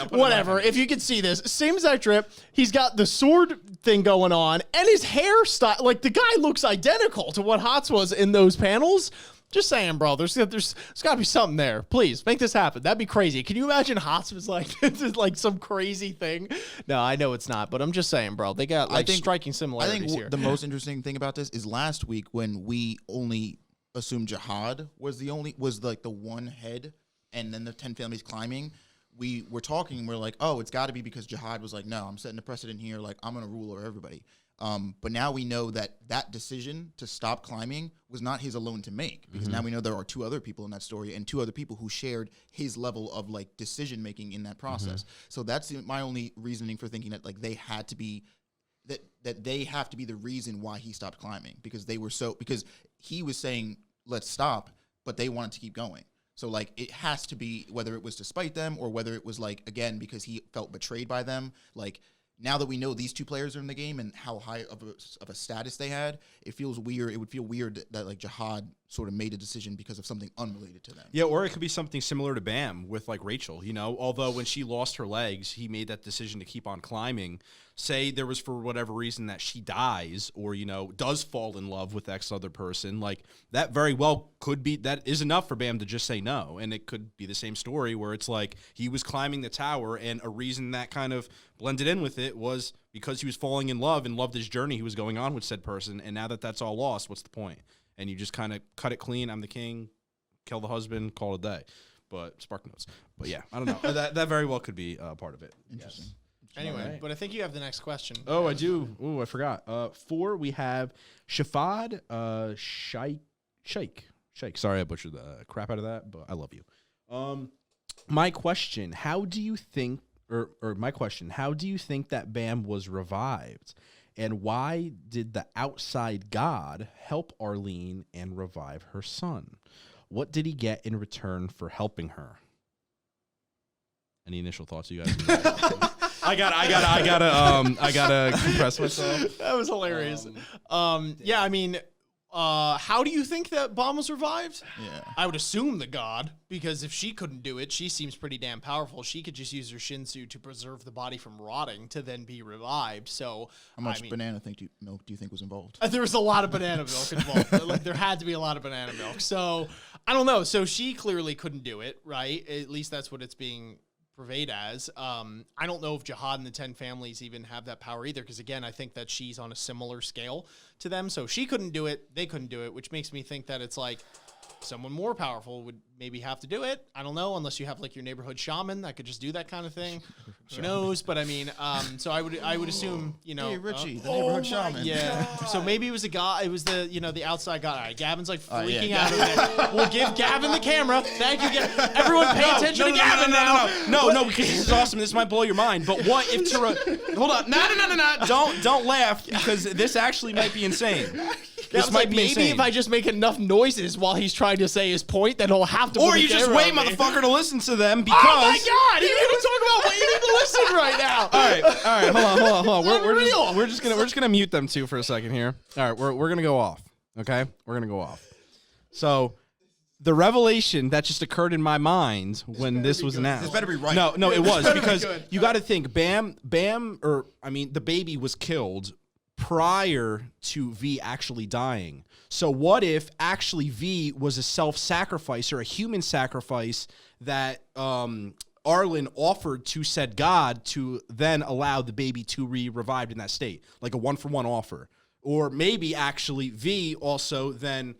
Whatever. If you could see this, same exact drip. He's got the sword thing going on, and his hairstyle, like, the guy looks identical to what HOTS was in those panels. Just saying, bro. There's got to be something there. Please make this happen. That'd be crazy. Can you imagine HOTS was like like some crazy thing? No, I know it's not, but I'm just saying, bro. They got striking similarities here. The most interesting thing about this is last week when we only assumed Jahad was like the one head, and then the 10 families climbing. We were talking, and we're like, oh, it's got to be because Jahad was like, no, I'm setting a precedent here. Like, I'm gonna rule over everybody. But now we know that decision to stop climbing was not his alone to make, because now we know there are 2 other people in that story and 2 other people who shared his level of, like, decision making in that process. So that's my only reasoning for thinking that, like, they had to be that they have to be the reason why he stopped climbing, because he was saying let's stop, but they wanted to keep going. So, like, it has to be, whether it was to spite them or whether it was, like, again, because he felt betrayed by them. Like, now that we know these 2 players are in the game and how high of a status they had, it feels weird. It would feel weird that like, Jahad sort of made a decision because of something unrelated to them. Yeah, or it could be something similar to Bam with, like, Rachel, you know? Although when she lost her legs, he made that decision to keep on climbing. Say there was, for whatever reason, that she dies or, you know, does fall in love with X other person. Like, that very well could be, that is enough for Bam to just say no. And it could be the same story where it's like he was climbing the tower, and a reason that kind of blended in with it was because he was falling in love and loved his journey he was going on with said person. And now that that's all lost, what's the point? And you just kind of cut it clean. I'm the king, kill the husband, call it a day. But Spark Notes. But yeah, I don't know. that very well could be part of it. Interesting. Yes. Anyway, right. But I think you have the next question. Oh, I do. Oh, I forgot. 4, we have Shafad Sheikh. Sorry, I butchered the crap out of that, but I love you. My question: how do you think, how do you think that Bam was revived, and why did the outside god help Arlene and revive her son? What did he get in return for helping her? Any initial thoughts, you guys? I gotta compress myself. That was hilarious. Yeah, I mean, how do you think that Bomb was revived? Yeah. I would assume the god, because if she couldn't do it, she seems pretty damn powerful. She could just use her Shinsu to preserve the body from rotting to then be revived. So How much banana milk do you think was involved? there was a lot of banana milk involved. Like, there had to be a lot of banana milk. So I don't know. So she clearly couldn't do it, right? At least that's what it's being purveyed as. I don't know if Jahad and the 10 families even have that power either, because again, I think that she's on a similar scale to them. So she couldn't do it, they couldn't do it, which makes me think that it's like someone more powerful would maybe have to do it. I don't know, unless you have like your neighborhood shaman that could just do that kind of thing. Who knows? But I mean, so I would assume, you know, Hey, Richie, the neighborhood shaman. yeah. So maybe it was a guy. It was the, you know, the outside guy. All right, Gavin's like freaking yeah. out over there. We'll give Gavin the camera. Thank you, Gavin. Everyone, pay attention to Gavin now. No, because this is awesome. This might blow your mind. But what if hold on? No. Don't laugh, because this actually might be insane. This might be maybe insane. if I just make enough noises while he's trying to say his point, then he'll have to. Or put you the just camera wait, on me. motherfucker, to listen to them, because. Oh my God! You didn't even talk about what you need to listen right now. All right, hold on. Unreal. We're just gonna mute them two for a second here. All right, we're gonna go off. Okay, we're gonna go off. So, the revelation that just occurred in my mind when this was announced. This better be right. No, it was, better be because good. you got to think, the baby was killed prior to V actually dying. So what if actually V was a self-sacrifice or a human sacrifice that Arlen offered to said God to then allow the baby to be revived in that state, like a 1-for-1 offer? Or maybe actually V also then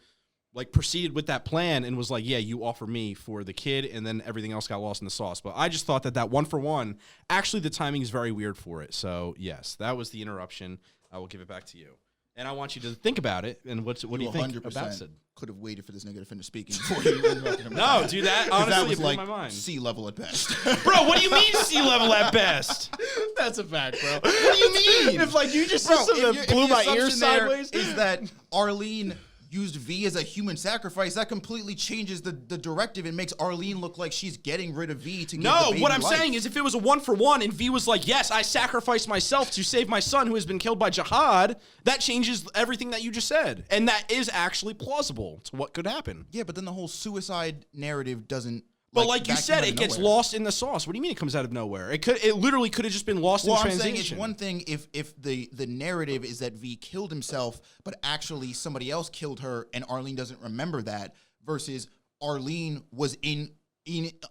like proceeded with that plan and was like, yeah, you offer me for the kid, and then everything else got lost in the sauce. But I just thought that 1-for-1, actually the timing is very weird for it. So yes, that was the interruption. I will give it back to you. And I want you to think about it. And what do you think about it? Could have waited for this nigga to finish speaking before you interrupted him. No, dude, that honestly that was blew like my mind. sea level at best. Bro, what do you mean sea level at best? That's a fact, bro. What do you mean? If like you just Bro, said something that blew my ears sideways. Is that Arlene used V as a human sacrifice? That completely changes the directive and makes Arlene look like she's getting rid of V to give the No, baby what I'm life. saying is if it was a 1-for-1 and V was like, yes, I sacrificed myself to save my son who has been killed by Jahad, that changes everything that you just said. And that is actually plausible to what could happen. Yeah, but then the whole suicide narrative doesn't. But like you back said, out of it gets nowhere. lost in the sauce. What do you mean it comes out of nowhere? It literally could have just been lost in Well, I'm translation. saying it's one thing if the narrative is that V killed himself, but actually somebody else killed her, and Arlene doesn't remember that, versus Arlene was in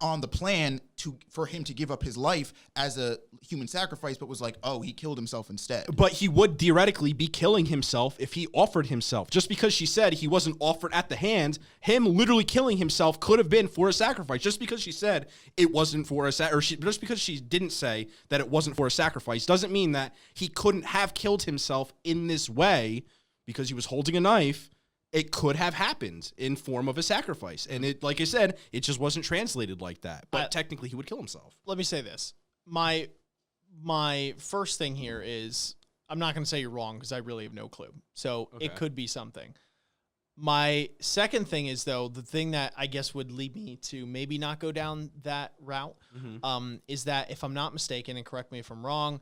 on the plan for him to give up his life as a human sacrifice, but was like, oh, he killed himself instead. But he would theoretically be killing himself if he offered himself. Just because she said he wasn't offered at the hand, him literally killing himself could have been for a sacrifice. Just because she said it wasn't for a just because she didn't say that it wasn't for a sacrifice doesn't mean that he couldn't have killed himself in this way because he was holding a knife. It could have happened in form of a sacrifice. And it, like I said, it just wasn't translated like that. But technically he would kill himself. Let me say this. My first thing here is, I'm not going to say you're wrong because I really have no clue. So it could be something. My second thing is, though, the thing that I guess would lead me to maybe not go down that route, is that if I'm not mistaken, and correct me if I'm wrong,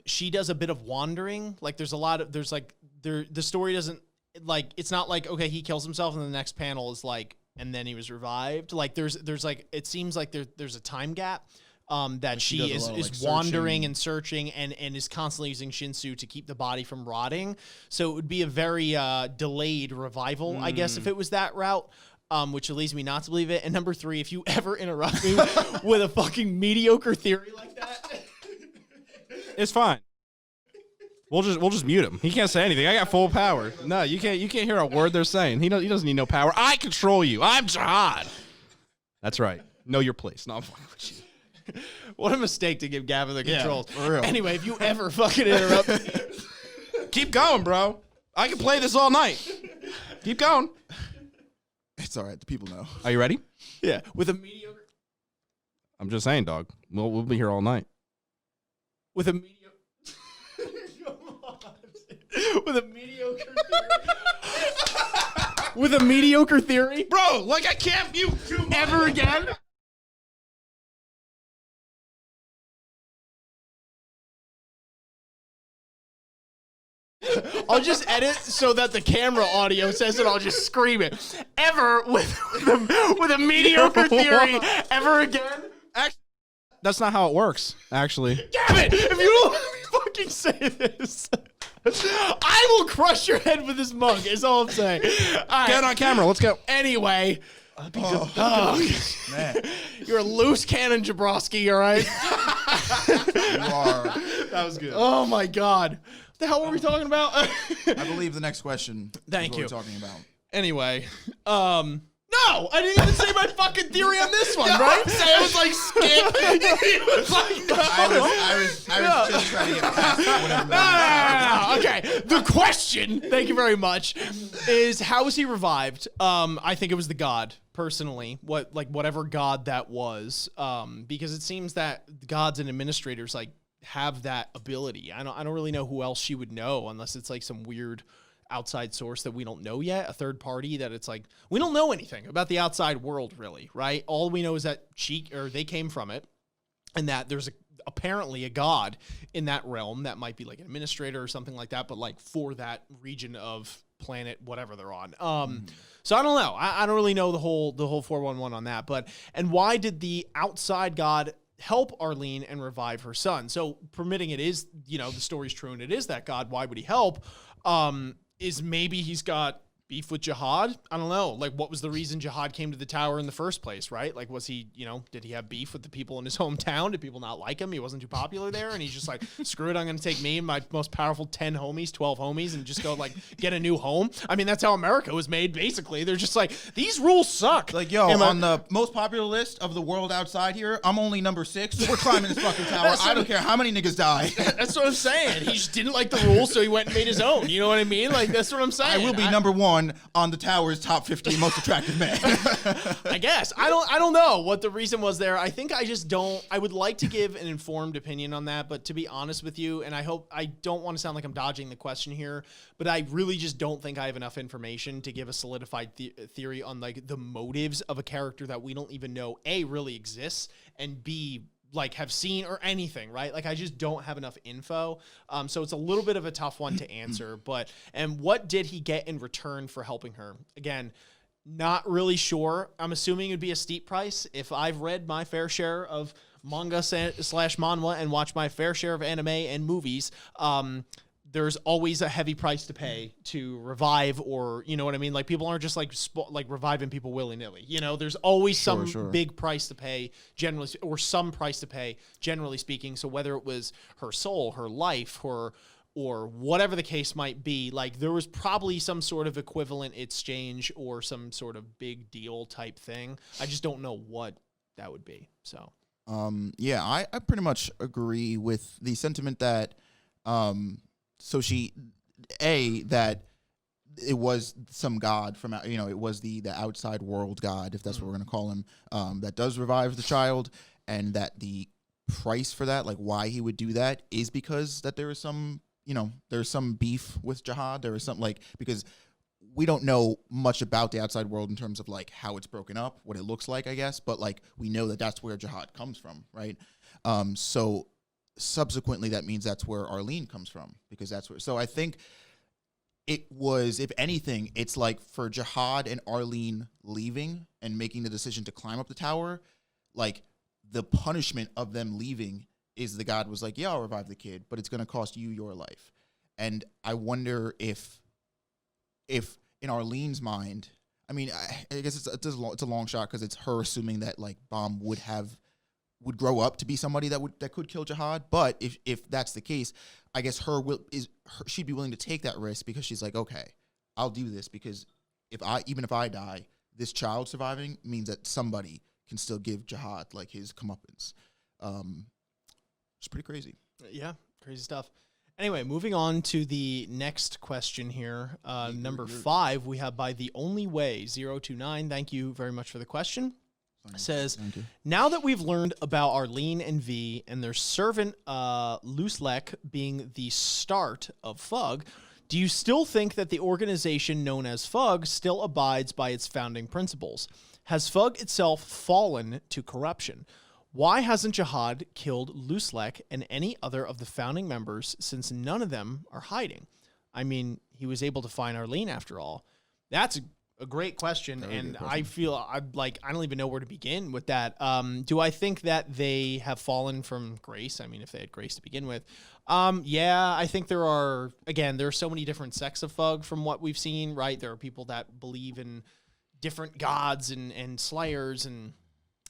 she does a bit of wandering. Like the story doesn't, like, it's not like, okay, he kills himself and the next panel is like, and then he was revived. Like there's like, it seems like there's a time gap. That she is wandering and searching and is constantly using Shinsu to keep the body from rotting. So it would be a very delayed revival, I guess, if it was that route, which leads me not to believe it. And number 3, if you ever interrupt me with a fucking mediocre theory like that, it's fine. We'll just mute him. He can't say anything. I got full power. No, you can't hear a word they're saying. He doesn't need no power. I control you. I'm Jahad. That's right. Know your place. No, I'm fucking with you. What a mistake to give Gavin the controls. For real. Anyway, if you ever fucking interrupt me, Keep going, bro. I can play this all night. Keep going. It's all right. The people know. Are you ready? Yeah, with a mediocre. I'm just saying, dog. We'll be here all night. With a mediocre. Come on. With a mediocre theory. With a mediocre theory, Bro, like I can't view too much. ever again. I'll just edit so that the camera audio says it. I'll just scream it. Ever with a mediocre theory. Ever again. Actually, that's not how it works, actually. Damn it! If you don't fucking say this, I will crush your head with this mug. Is all I'm saying. All right. Get it on camera. Let's go. Anyway. Man, You're a loose cannon, Jabrowski, all right? you are. That was good. Oh, my God. What the hell were we talking about? I believe the next question. Thank is what you. We're talking about. Anyway, no, I didn't even say my fucking theory on this one, right? I was like, skip. He was like, no. I was just trying to get past whatever. No. Okay, the question, thank you very much, is how was he revived? I think it was the god, personally, whatever god that was, because it seems that gods and administrators like have that ability. I don't really know who else she would know unless it's like some weird outside source that we don't know yet, a third party that it's like we don't know anything about the outside world really, right? All we know is that they came from it, and that there's apparently a god in that realm that might be like an administrator or something like that, but like for that region of planet whatever they're on. So I don't know. I don't really know the whole 411 on that, but and why did the outside god help Arlene and revive her son? So permitting it is, the story's true and it is that god, why would he help? Is maybe he's got beef with Jahad? I don't know. Like, what was the reason Jahad came to the tower in the first place, right? Like, was he, did he have beef with the people in his hometown? Did people not like him? He wasn't too popular there, and he's just like, screw it, I'm going to take me and my most powerful 10 homies, 12 homies, and just go, like, get a new home? I mean, that's how America was made, basically. They're just like, these rules suck. Like, yo, on the most popular list of the world outside here, I'm only number 6. We're climbing this fucking tower. I don't care how many niggas die. That's what I'm saying. He just didn't like the rules, so he went and made his own. You know what I mean? Like, that's what I'm saying. I will be number 1 on the tower's top 50 most attractive men. I guess. I don't know what the reason was there. I think I would like to give an informed opinion on that, but to be honest with you, and I don't want to sound like I'm dodging the question here, but I really just don't think I have enough information to give a solidified theory on like the motives of a character that we don't even know A, really exists, and B, like have seen or anything, right? Like I just don't have enough info. So it's a little bit of a tough one to answer, and what did he get in return for helping her? Again, not really sure. I'm assuming it'd be a steep price. If I've read my fair share of manga / manhwa and watched my fair share of anime and movies, there's always a heavy price to pay to revive, or you know what I mean? Like people aren't just like reviving people willy-nilly. There's always some big price to pay generally, or some price to pay generally speaking. So whether it was her soul, her life, or whatever the case might be, like there was probably some sort of equivalent exchange or some sort of big deal type thing. I just don't know what that would be. So yeah, I pretty much agree with the sentiment that so that it was some god from, it was the outside world god, if that's what we're going to call him, that does revive the child, and that the price for that, like why he would do that, is because that there is some, there's some beef with Jahad. There is something like, because we don't know much about the outside world in terms of like how it's broken up, what it looks like, I guess, but like we know that that's where Jahad comes from, right? So subsequently that means that's where Arlene comes from, because that's where, so I think it was, if anything, it's like for Jahad and Arlene leaving and making the decision to climb up the tower, like the punishment of them leaving is the god was like, yeah, I'll revive the kid, but it's going to cost you your life. And I wonder if in Arlene's mind, I mean, I guess it's a long shot because it's her assuming that like Bomb would grow up to be somebody that could kill Jahad. But if that's the case, I guess she'd be willing to take that risk because she's like, okay, I'll do this because even if I die, this child surviving means that somebody can still give Jahad like his comeuppance. It's pretty crazy. Yeah, crazy stuff. Anyway, moving on to the next question here. Number 5, we have by the only way 029. Thank you very much for the question. Says, now that we've learned about Arlene and V and their servant Luslec being the start of FUG, do you still think that the organization known as FUG still abides by its founding principles? Has FUG itself fallen to corruption? Why hasn't Jahad killed Luslec and any other of the founding members, since none of them are hiding? I mean, he was able to find Arlene after all. That's a great question, and I feel I don't even know where to begin with that. Do I think that they have fallen from grace? I mean, if they had grace to begin with, yeah, I think there are so many different sects of FUG from what we've seen, right? There are people that believe in different gods and slayers, and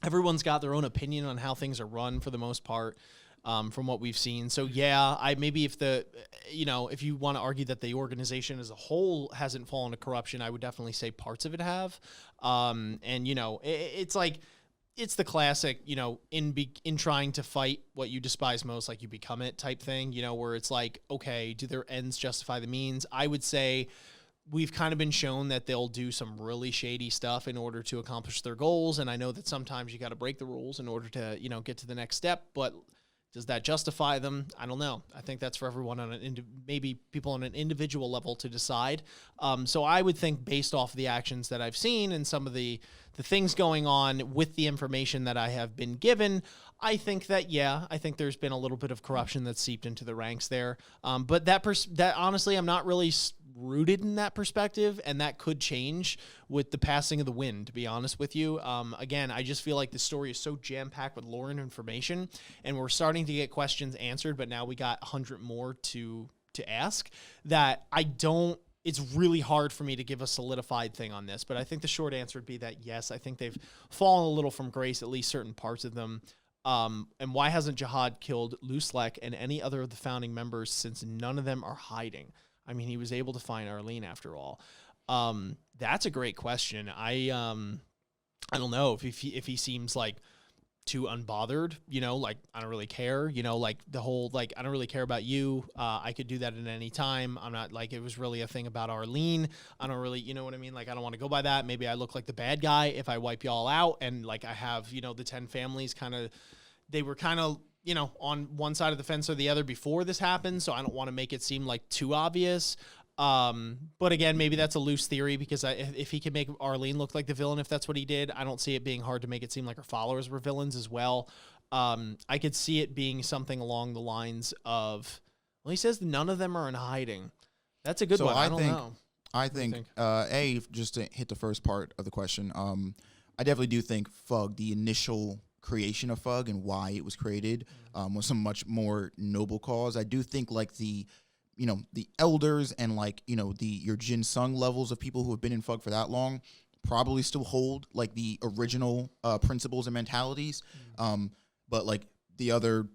everyone's got their own opinion on how things are run for the most part. From what we've seen. So yeah, if you want to argue that the organization as a whole hasn't fallen to corruption, I would definitely say parts of it have. It's like, it's the classic, in trying to fight what you despise most, like you become it type thing, where it's like, okay, do their ends justify the means? I would say we've kind of been shown that they'll do some really shady stuff in order to accomplish their goals. And I know that sometimes you got to break the rules in order to, get to the next step, but does that justify them? I don't know. I think that's for everyone maybe people on an individual level to decide. So I would think, based off the actions that I've seen and some of the things going on with the information that I have been given, I think that, I think there's been a little bit of corruption that's seeped into the ranks there. But that honestly, I'm not really rooted in that perspective, and that could change with the passing of the wind, to be honest with you. Again, I just feel like the story is so jam-packed with lore and information, and we're starting to get questions answered, but now we got 100 more to ask, that it's really hard for me to give a solidified thing on this. But I think the short answer would be that yes, I think they've fallen a little from grace, at least certain parts of them. And why hasn't Jahad killed Luslec and any other of the founding members, since none of them are hiding? I mean, he was able to find Arlene after all. That's a great question. I don't know if he seems like too unbothered, like I don't really care, like the whole, like, I don't really care about you. I could do that at any time. I'm not like, it was really a thing about Arlene. I don't really, you know what I mean? Like, I don't want to go by that. Maybe I look like the bad guy if I wipe y'all out. And like, I have, the 10 families they were kind of, on one side of the fence or the other before this happened. So I don't want to make it seem like too obvious. But again, maybe that's a loose theory, because if he can make Arlene look like the villain, if that's what he did, I don't see it being hard to make it seem like her followers were villains as well. I could see it being something along the lines of, well, he says none of them are in hiding. That's a good one. I don't know. I think, just to hit the first part of the question, I definitely do think FUG, the initial creation of FUG and why it was created, was some much more noble cause. I do think like the elders and like, your Jin Sung levels of people who have been in FUG for that long probably still hold like the original principles and mentalities. But like the other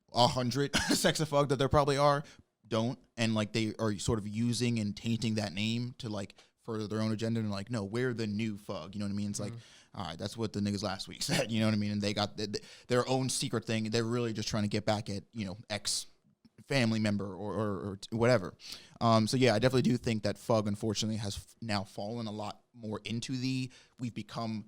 100 sects of FUG that there probably are don't. And like they are sort of using and tainting that name to like further their own agenda, and like, no, we're the new FUG. You know what I mean? It's like, all right, that's what the niggas last week said. You know what I mean? And they got their own secret thing. They're really just trying to get back at, X family member or whatever. So yeah, I definitely do think that FUG unfortunately has now fallen a lot more into we've become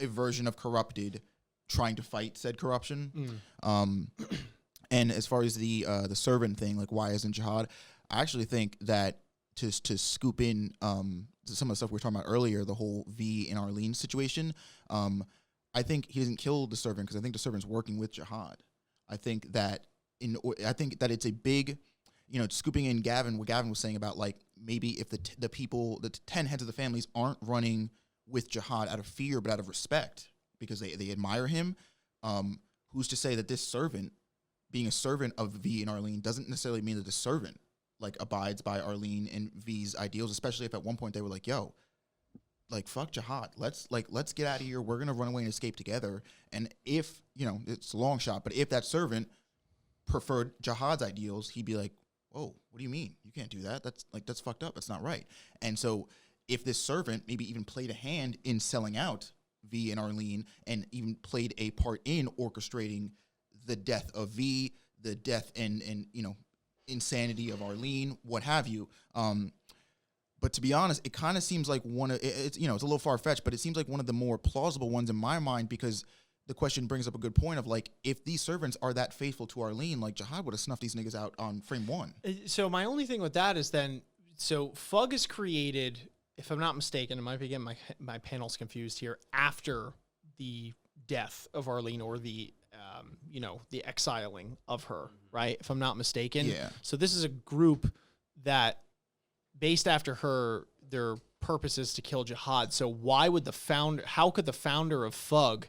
a version of corrupted trying to fight said corruption. And as far as the servant thing, like why isn't Jahad? I actually think that to scoop in some of the stuff we were talking about earlier, the whole V and Arlene situation, I think he doesn't kill the servant because I think the servant's working with Jahad. I think that it's a big, scooping in Gavin, what Gavin was saying about like maybe if the 10 heads of the families aren't running with Jahad out of fear but out of respect because they admire him, who's to say that this servant, being a servant of V and Arlene, doesn't necessarily mean that the servant like abides by Arlene and V's ideals, especially if at one point they were like, yo, like fuck Jahad, let's get out of here, we're gonna run away and escape together. And if it's a long shot, but if that servant preferred Jahad's ideals, he'd be like, whoa, what do you mean you can't do that? That's fucked up, that's not right. And so if this servant maybe even played a hand in selling out V and Arlene, and even played a part in orchestrating the death of V, the death and insanity of Arlene, what have you. But to be honest, it kind of seems like it's a little far fetched, but it seems like one of the more plausible ones in my mind, because the question brings up a good point of like, if these servants are that faithful to Arlene, like Jahad would have snuffed these niggas out on frame 1. So my only thing with that is then, so FUG is created, if I'm not mistaken, I might be getting my panels confused here, after the death of Arlene or the the exiling of her, right? If I'm not mistaken. Yeah. So this is a group that, based after her, their purpose is to kill Jahad. So why would how could the founder of FUG,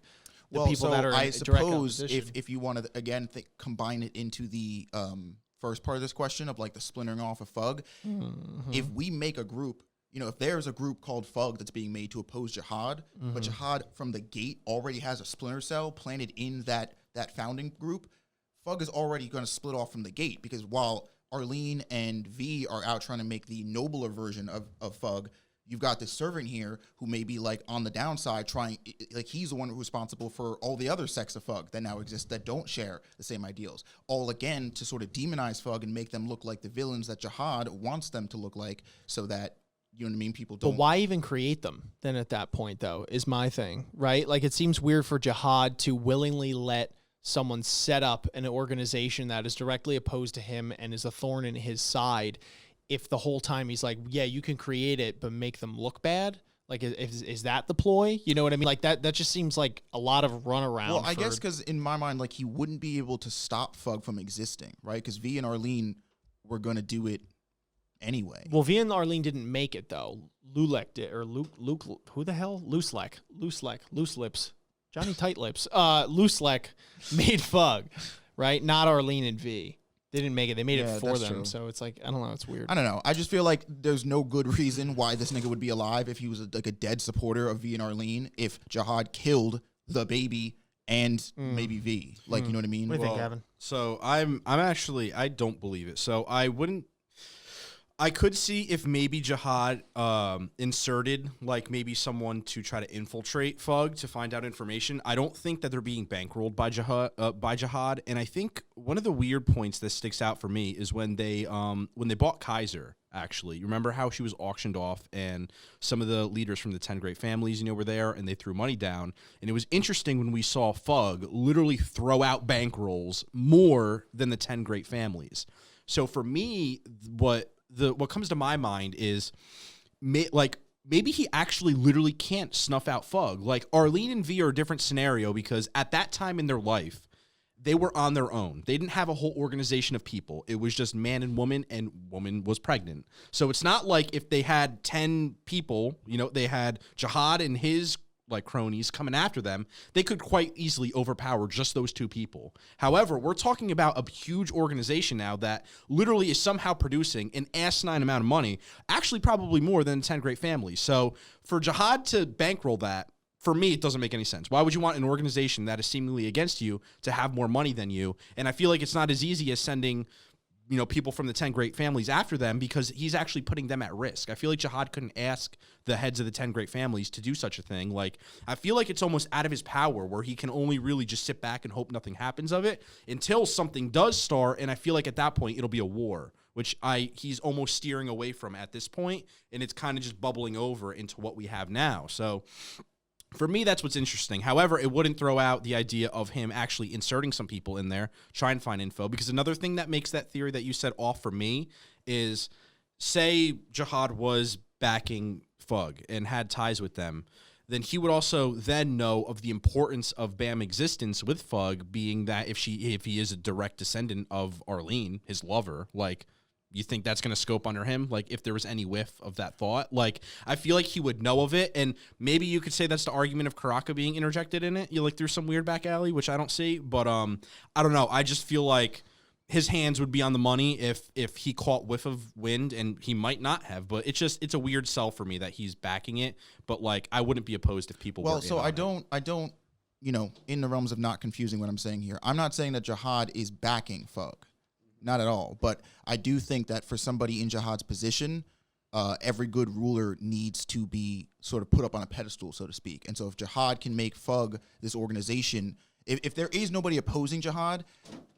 the people that are in I direct suppose opposition, if you want to again combine it into the first part of this question of like the splintering off of FUG, if we make a group, if there's a group called FUG that's being made to oppose Jahad, but Jahad from the gate already has a splinter cell planted in that founding group, FUG is already going to split off from the gate, because while Arlene and V are out trying to make the nobler version of FUG, you've got this servant here who may be like on the downside like he's the one who's responsible for all the other sects of FUG that now exist that don't share the same ideals. All again to sort of demonize FUG and make them look like the villains that Jahad wants them to look like, so that, you know what I mean, people don't. But why even create them then at that point, though, is my thing, right? Like, it seems weird for Jahad to willingly let someone set up an organization that is directly opposed to him and is a thorn in his side, if the whole time he's like, yeah, you can create it, but make them look bad. Like, is that the ploy? You know what I mean? Like, that just seems like a lot of runaround. Well, I guess because in my mind, like, he wouldn't be able to stop FUG from existing, right? Because V and Arlene were going to do it anyway. Well, V and Arlene didn't make it, though. Luslec did, or Luke, who the hell? Luslec, Loose Lips, Johnny Tight Lips. Luslec made FUG, right? Not Arlene and V. They didn't make it. They made it for them. True. So it's like, I don't know. It's weird. I don't know. I just feel like there's no good reason why this nigga would be alive if he was like a dead supporter of V and Arlene, if Jahad killed the baby and maybe V. Like, you know what I mean? What do you think, Gavin? So I'm actually, I don't believe it. So I could see if maybe Jahad inserted like maybe someone to try to infiltrate FUG to find out information. I don't think that they're being bankrolled by Jahad. And I think one of the weird points that sticks out for me is when they bought Kaiser. Actually, you remember how she was auctioned off, and some of the leaders from the 10 great families, were there, and they threw money down. And it was interesting when we saw FUG literally throw out bankrolls more than the 10 great families. So for me, what comes to my mind is, maybe he actually literally can't snuff out FUG. Like, Arlene and V are a different scenario, because at that time in their life, they were on their own. They didn't have a whole organization of people. It was just man and woman was pregnant. So it's not like if they had 10 people, they had Jahad and his like cronies coming after them, they could quite easily overpower just those 2 people. However, we're talking about a huge organization now that literally is somehow producing an asinine amount of money, actually probably more than 10 great families. So for Jahad to bankroll that, for me, it doesn't make any sense. Why would you want an organization that is seemingly against you to have more money than you? And I feel like it's not as easy as sending people from the 10 great families after them, because he's actually putting them at risk. I feel like Jahad couldn't ask the heads of the 10 great families to do such a thing. Like, I feel like it's almost out of his power, where he can only really just sit back and hope nothing happens of it until something does start. And I feel like at that point, it'll be a war, which he's almost steering away from at this point, and it's kind of just bubbling over into what we have now. So for me, that's what's interesting. However, it wouldn't throw out the idea of him actually inserting some people in there, try and find info. Because another thing that makes that theory that you said off for me is, say Jahad was backing FUG and had ties with them, then he would also then know of the importance of BAM existence with FUG, being that if he is a direct descendant of Arlene, his lover, like, you think that's going to scope under him? Like, if there was any whiff of that thought, like, I feel like he would know of it. And maybe you could say that's the argument of Karaka being interjected in it. Through some weird back alley, which I don't see. But I don't know. I just feel like his hands would be on the money if he caught whiff of wind, and he might not have. But it's a weird sell for me that he's backing it. But like, I wouldn't be opposed if people. Well, so I don't. In the realms of not confusing what I'm saying here, I'm not saying that Jahad is backing FUG. Not at all. But I do think that for somebody in Jahad's position, every good ruler needs to be sort of put up on a pedestal, so to speak. And so if Jahad can make FUG this organization, if there is nobody opposing Jahad,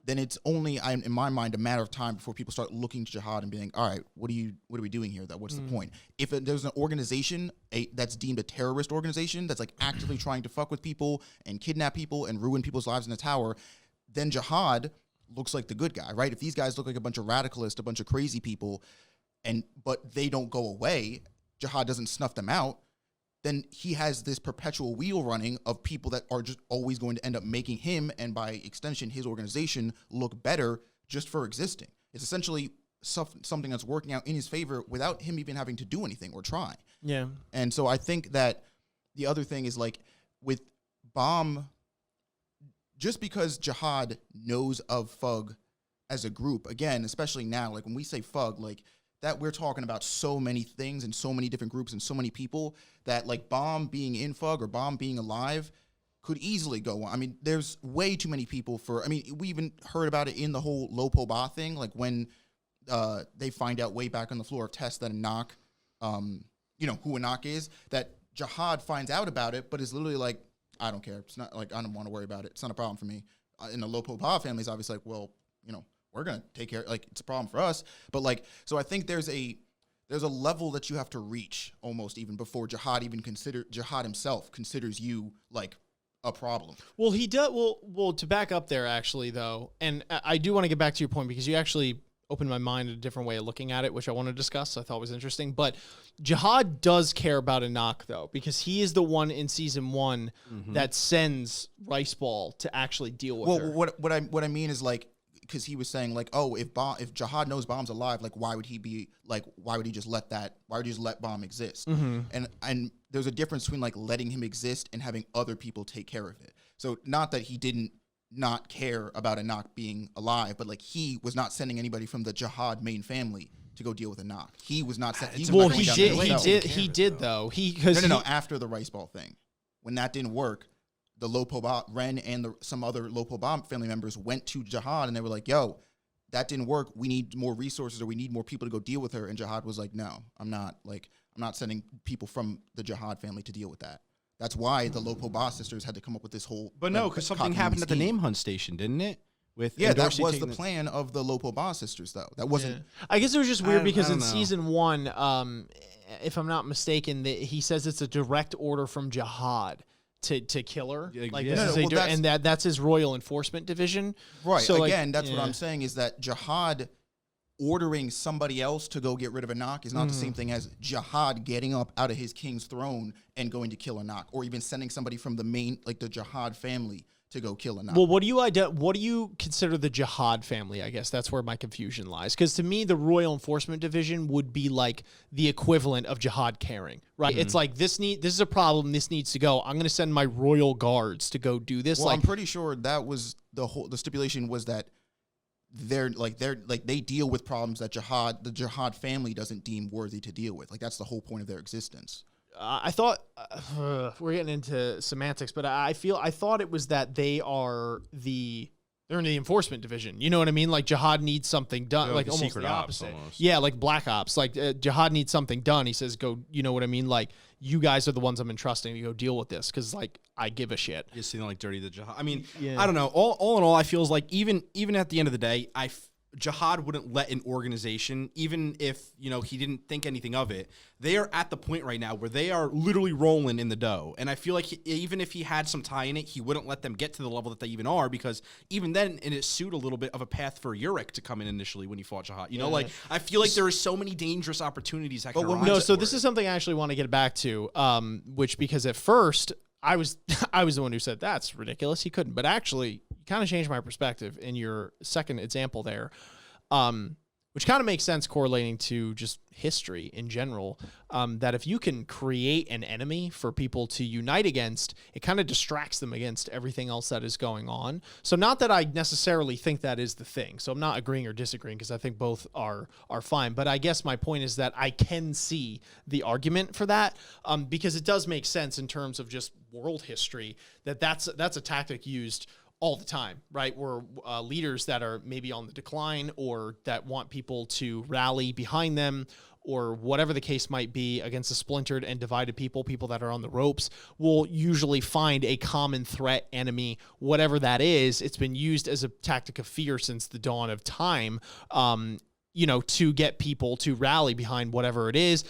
then it's only, in my mind, a matter of time before people start looking to Jahad and being, all right, what are we doing here? What's the point? If there's an organization that's deemed a terrorist organization that's like actively trying to fuck with people and kidnap people and ruin people's lives in the tower, then Jahad looks like the good guy, right? If these guys look like a bunch of radicalists, a bunch of crazy people, but they don't go away, Jahad doesn't snuff them out, then he has this perpetual wheel running of people that are just always going to end up making him, and by extension, his organization, look better just for existing. It's essentially something that's working out in his favor without him even having to do anything or try. Yeah. And so I think that the other thing is like with Bomb, just because Jahad knows of FUG as a group, again, especially now, like when we say FUG, like that we're talking about so many things and so many different groups and so many people that like Bomb being in FUG or Bomb being alive could easily go on. I mean, there's way too many people we even heard about it in the whole Lopo Ba thing, like when they find out way back on the floor of tests that Anak, who Anak is, that Jahad finds out about it, but is literally like, I don't care. It's not like, I don't want to worry about it. It's not a problem for me. In the Lopo Ba family is obviously like, well, we're going to take care, like, it's a problem for us. But like, so I think there's a level that you have to reach almost even before Jahad himself considers you like a problem. Well, he does. Well, to back up there actually though, and I do want to get back to your point because you actually opened my mind to a different way of looking at it, which I want to discuss. I thought was interesting, but Jahad does care about Anak though, because he is the one in season 1 that sends Rice Ball to actually deal with her. What I mean is like, because he was saying like, oh, if Jahad knows Bomb's alive, like why would he just let Bomb exist? And there's a difference between like letting him exist and having other people take care of it. So not that he didn't not care about Anak being alive, but like he was not sending anybody from the Jahad main family to go deal with Anak. He was not sending. He did though. No, after the Rice Ball thing, when that didn't work, the Lopo Ba, Ren and some other Lopo Ba family members went to Jahad and they were like, yo, that didn't work. We need more resources or we need more people to go deal with her. And Jahad was like, no, I'm not sending people from the Jahad family to deal with that. That's why the Lopo Ba sisters had to come up with this whole. But no, because something happened at the name hunt station, didn't it? That was the plan of the Lopo Ba sisters, though. That wasn't. Yeah. I guess it was just weird because in season 1, if I'm not mistaken, he says it's a direct order from Jahad to kill her. That's his royal enforcement division. Right. So again, that's what I'm saying is that Jahad ordering somebody else to go get rid of Anak is not the same thing as Jahad getting up out of his king's throne and going to kill Anak, or even sending somebody from the main, like the Jahad family, to go kill Anak. Well, what do you consider the Jahad family? I guess that's where my confusion lies. Because to me, the Royal Enforcement Division would be like the equivalent of Jahad caring, right? It's like this is a problem. This needs to go. I'm going to send my royal guards to go do this. Well, I'm pretty sure that was the stipulation was that they deal with problems that the Jahad family doesn't deem worthy to deal with. Like that's the whole point of their existence. I thought we're getting into semantics, but I thought it was that they're in the enforcement division. You know what I mean? Like Jahad needs something done, like almost the opposite. Yeah, like Black Ops. Like Jahad needs something done. He says, "Go." You know what I mean? Like you guys are the ones I'm entrusting to go deal with this because like I give a shit. You seem like dirty the Jahad. I mean, I don't know. All in all, I feels like even at the end of the day, Jahad wouldn't let an organization, even if, he didn't think anything of it. They are at the point right now where they are literally rolling in the dough. And I feel like even if he had some tie in it, he wouldn't let them get to the level that they even are, because even then it sued a little bit of a path for Yurik to come in initially when he fought Jahad. I feel like there are so many dangerous opportunities that can arise. No, so this is something I actually want to get back to, because at first I was the one who said that's ridiculous. He couldn't, but actually you kind of changed my perspective in your second example there, which kind of makes sense correlating to just history in general. That if you can create an enemy for people to unite against, it kind of distracts them against everything else that is going on. So not that I necessarily think that is the thing. So I'm not agreeing or disagreeing because I think both are fine. But I guess my point is that I can see the argument for that, because it does make sense in terms of just world history that's a tactic used all the time, right? Where leaders that are maybe on the decline or that want people to rally behind them or whatever the case might be against a splintered and divided people that are on the ropes will usually find a common threat enemy, whatever that is. It's been used as a tactic of fear since the dawn of time, to get people to rally behind whatever it is,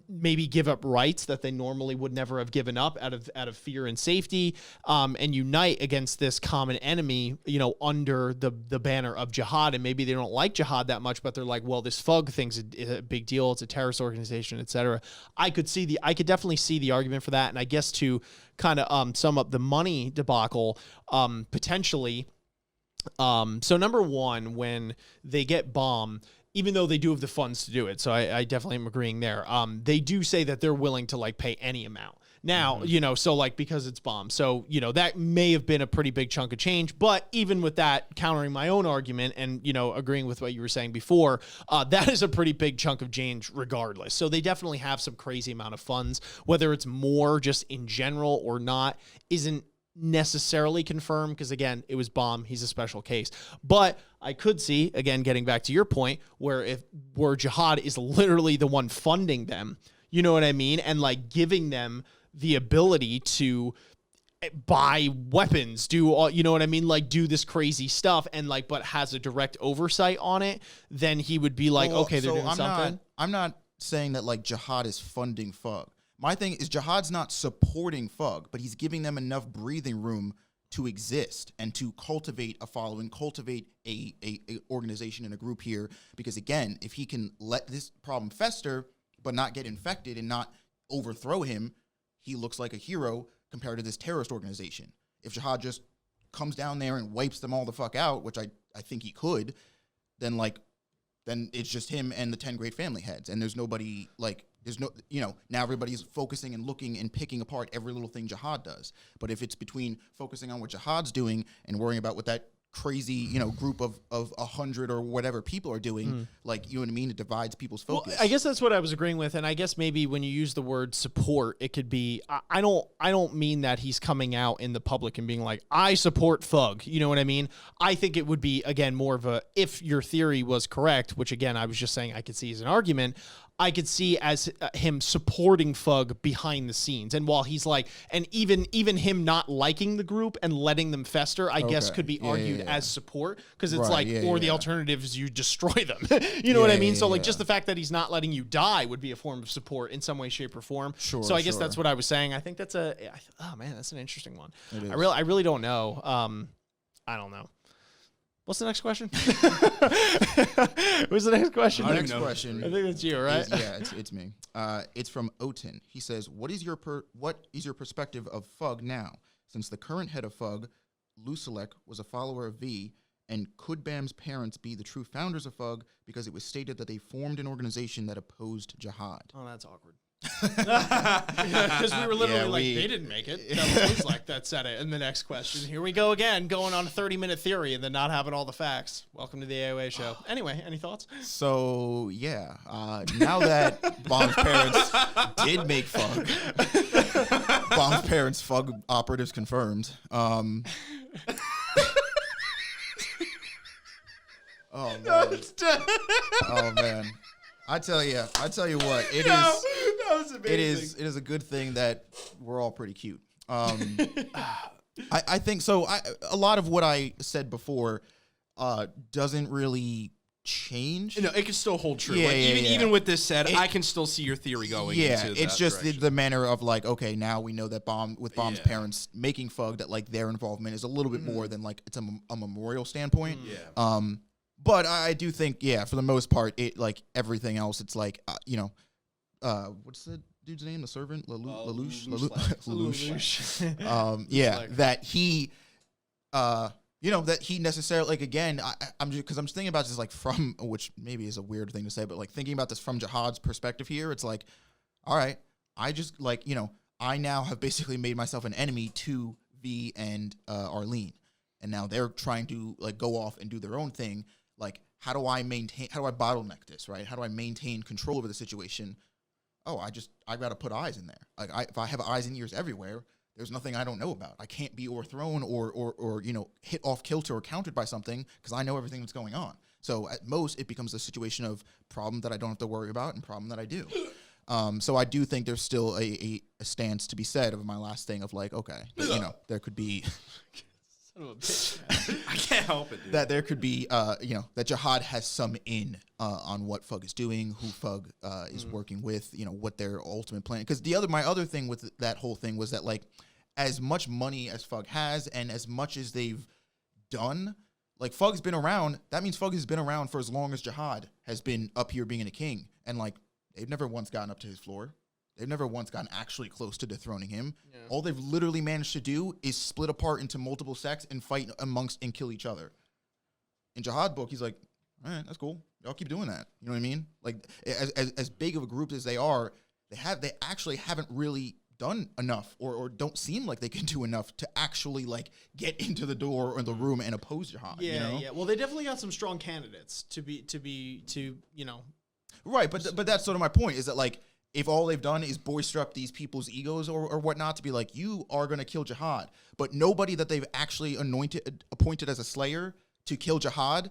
maybe give up rights that they normally would never have given up out of fear and safety, and unite against this common enemy, under the banner of jihad. And maybe they don't like jihad that much, but they're like, well, this FUG thing's a big deal. It's a terrorist organization, etc. I could definitely see the argument for that. And I guess to kind of sum up the money debacle, potentially. So number one, when they get bombed, even though they do have the funds to do it, so I definitely am agreeing there. They do say that they're willing to pay any amount. Now, so because it's bombed. So, that may have been a pretty big chunk of change, but even with that, countering my own argument and, agreeing with what you were saying before, that is a pretty big chunk of change regardless. So they definitely have some crazy amount of funds. Whether it's more just in general or not isn't necessarily confirmed, because again, it was bomb. He's a special case. But I could see, again, getting back to your point, where Jahad is literally the one funding them, you know what I mean? And giving them the ability to buy weapons, do all, you know what I mean? Do this crazy stuff and but has a direct oversight on it, then he would be okay, they're doing something. I'm not saying that Jahad is funding FUG. My thing is Jahad's not supporting FUG, but he's giving them enough breathing room to exist and to cultivate a following, cultivate a organization and a group here. Because again, if he can let this problem fester, but not get infected and not overthrow him, he looks like a hero compared to this terrorist organization. If Jahad just comes down there and wipes them all the fuck out, which I think he could, then it's just him and the 10 great family heads. And there's nobody there's no, now everybody's focusing and looking and picking apart every little thing Jahad does. But if it's between focusing on what Jahad's doing and worrying about what that crazy, group of 100 or whatever people are doing, you know what I mean? It divides people's focus. Well, I guess that's what I was agreeing with. And I guess maybe when you use the word support, it could be, I don't mean that he's coming out in the public and being I support FUG. You know what I mean? I think it would be, again, more of a, if your theory was correct, which again, I was just saying I could see as an argument, I could see as him supporting FUG behind the scenes. And while he's and even him not liking the group and letting them fester, I guess could be argued as support, because it's the alternative is you destroy them. You know what I mean? So just the fact that he's not letting you die would be a form of support in some way, shape, or form. Sure. So I guess that's what I was saying. I think that's that's an interesting one. I really don't know. I don't know. What's the next question? What's the next question? The next question. I think it's you, right? It's me. It's from Otin. He says, "What is your perspective of FUG now? Since the current head of FUG, Luslec, was a follower of V, and could Bam's parents be the true founders of FUG because it was stated that they formed an organization that opposed jihad?" Oh, that's awkward. Because we were literally they didn't make it. That was Luslec that said it. And the next question, here we go again, going on a 30-minute theory and then not having all the facts. Welcome to the AoA show. Anyway, any thoughts? So, now that Bomb's parents did make FUG, Bomb's parents' FUG operatives confirmed. Oh, man. Oh, man. I tell you what, it is a good thing that we're all pretty cute. I think so. A lot of what I said before doesn't really change. No, it can still hold true. Even with this said, I can still see your theory going. Yeah, it's just the manner of okay, now we know that Bomb's parents making FUG, that their involvement is a little bit more than it's a memorial standpoint. Yeah. But I do think, for the most part, it everything else, it's what's the dude's name? The servant, Lelouch. That he, that he necessarily again. I'm just because I'm thinking about this from, which maybe is a weird thing to say, but thinking about this from Jahad's perspective here, it's all right, I just I now have basically made myself an enemy to V and Arlene, and now they're trying to go off and do their own thing. How do I bottleneck this, right? How do I maintain control over the situation? Oh, I got to put eyes in there. If I have eyes and ears everywhere, there's nothing I don't know about. I can't be overthrown or hit off kilter or countered by something because I know everything that's going on. So at most, it becomes a situation of problem that I don't have to worry about and problem that I do. So I do think there's still a stance to be said of my last thing of like, okay, there could be... Son of a bitch, man. I can't help it, dude. That there could be, that Jahad has some on what FUG is doing, who FUG is working with, what their ultimate plan. Because my other thing with that whole thing was that, like, as much money as FUG has and as much as they've done, like, FUG's been around. That means FUG has been around for as long as Jahad has been up here being a king. And, like, they've never once gotten up to his floor. They've never once gotten actually close to dethroning him. Yeah. All they've literally managed to do is split apart into multiple sects and fight amongst and kill each other. In Jahad book, he's like, all right, that's cool. Y'all keep doing that. You know what I mean? Like, as big of a group as they are, they actually haven't really done enough or don't seem like they can do enough to actually, like, get into the door or the room and oppose Jahad. Yeah, yeah. Well, they definitely got some strong candidates to Right, but that's sort of my point, is that, like, if all they've done is boister up these people's egos or whatnot to be like, you are going to kill Jahad, but nobody that they've actually appointed as a slayer to kill Jahad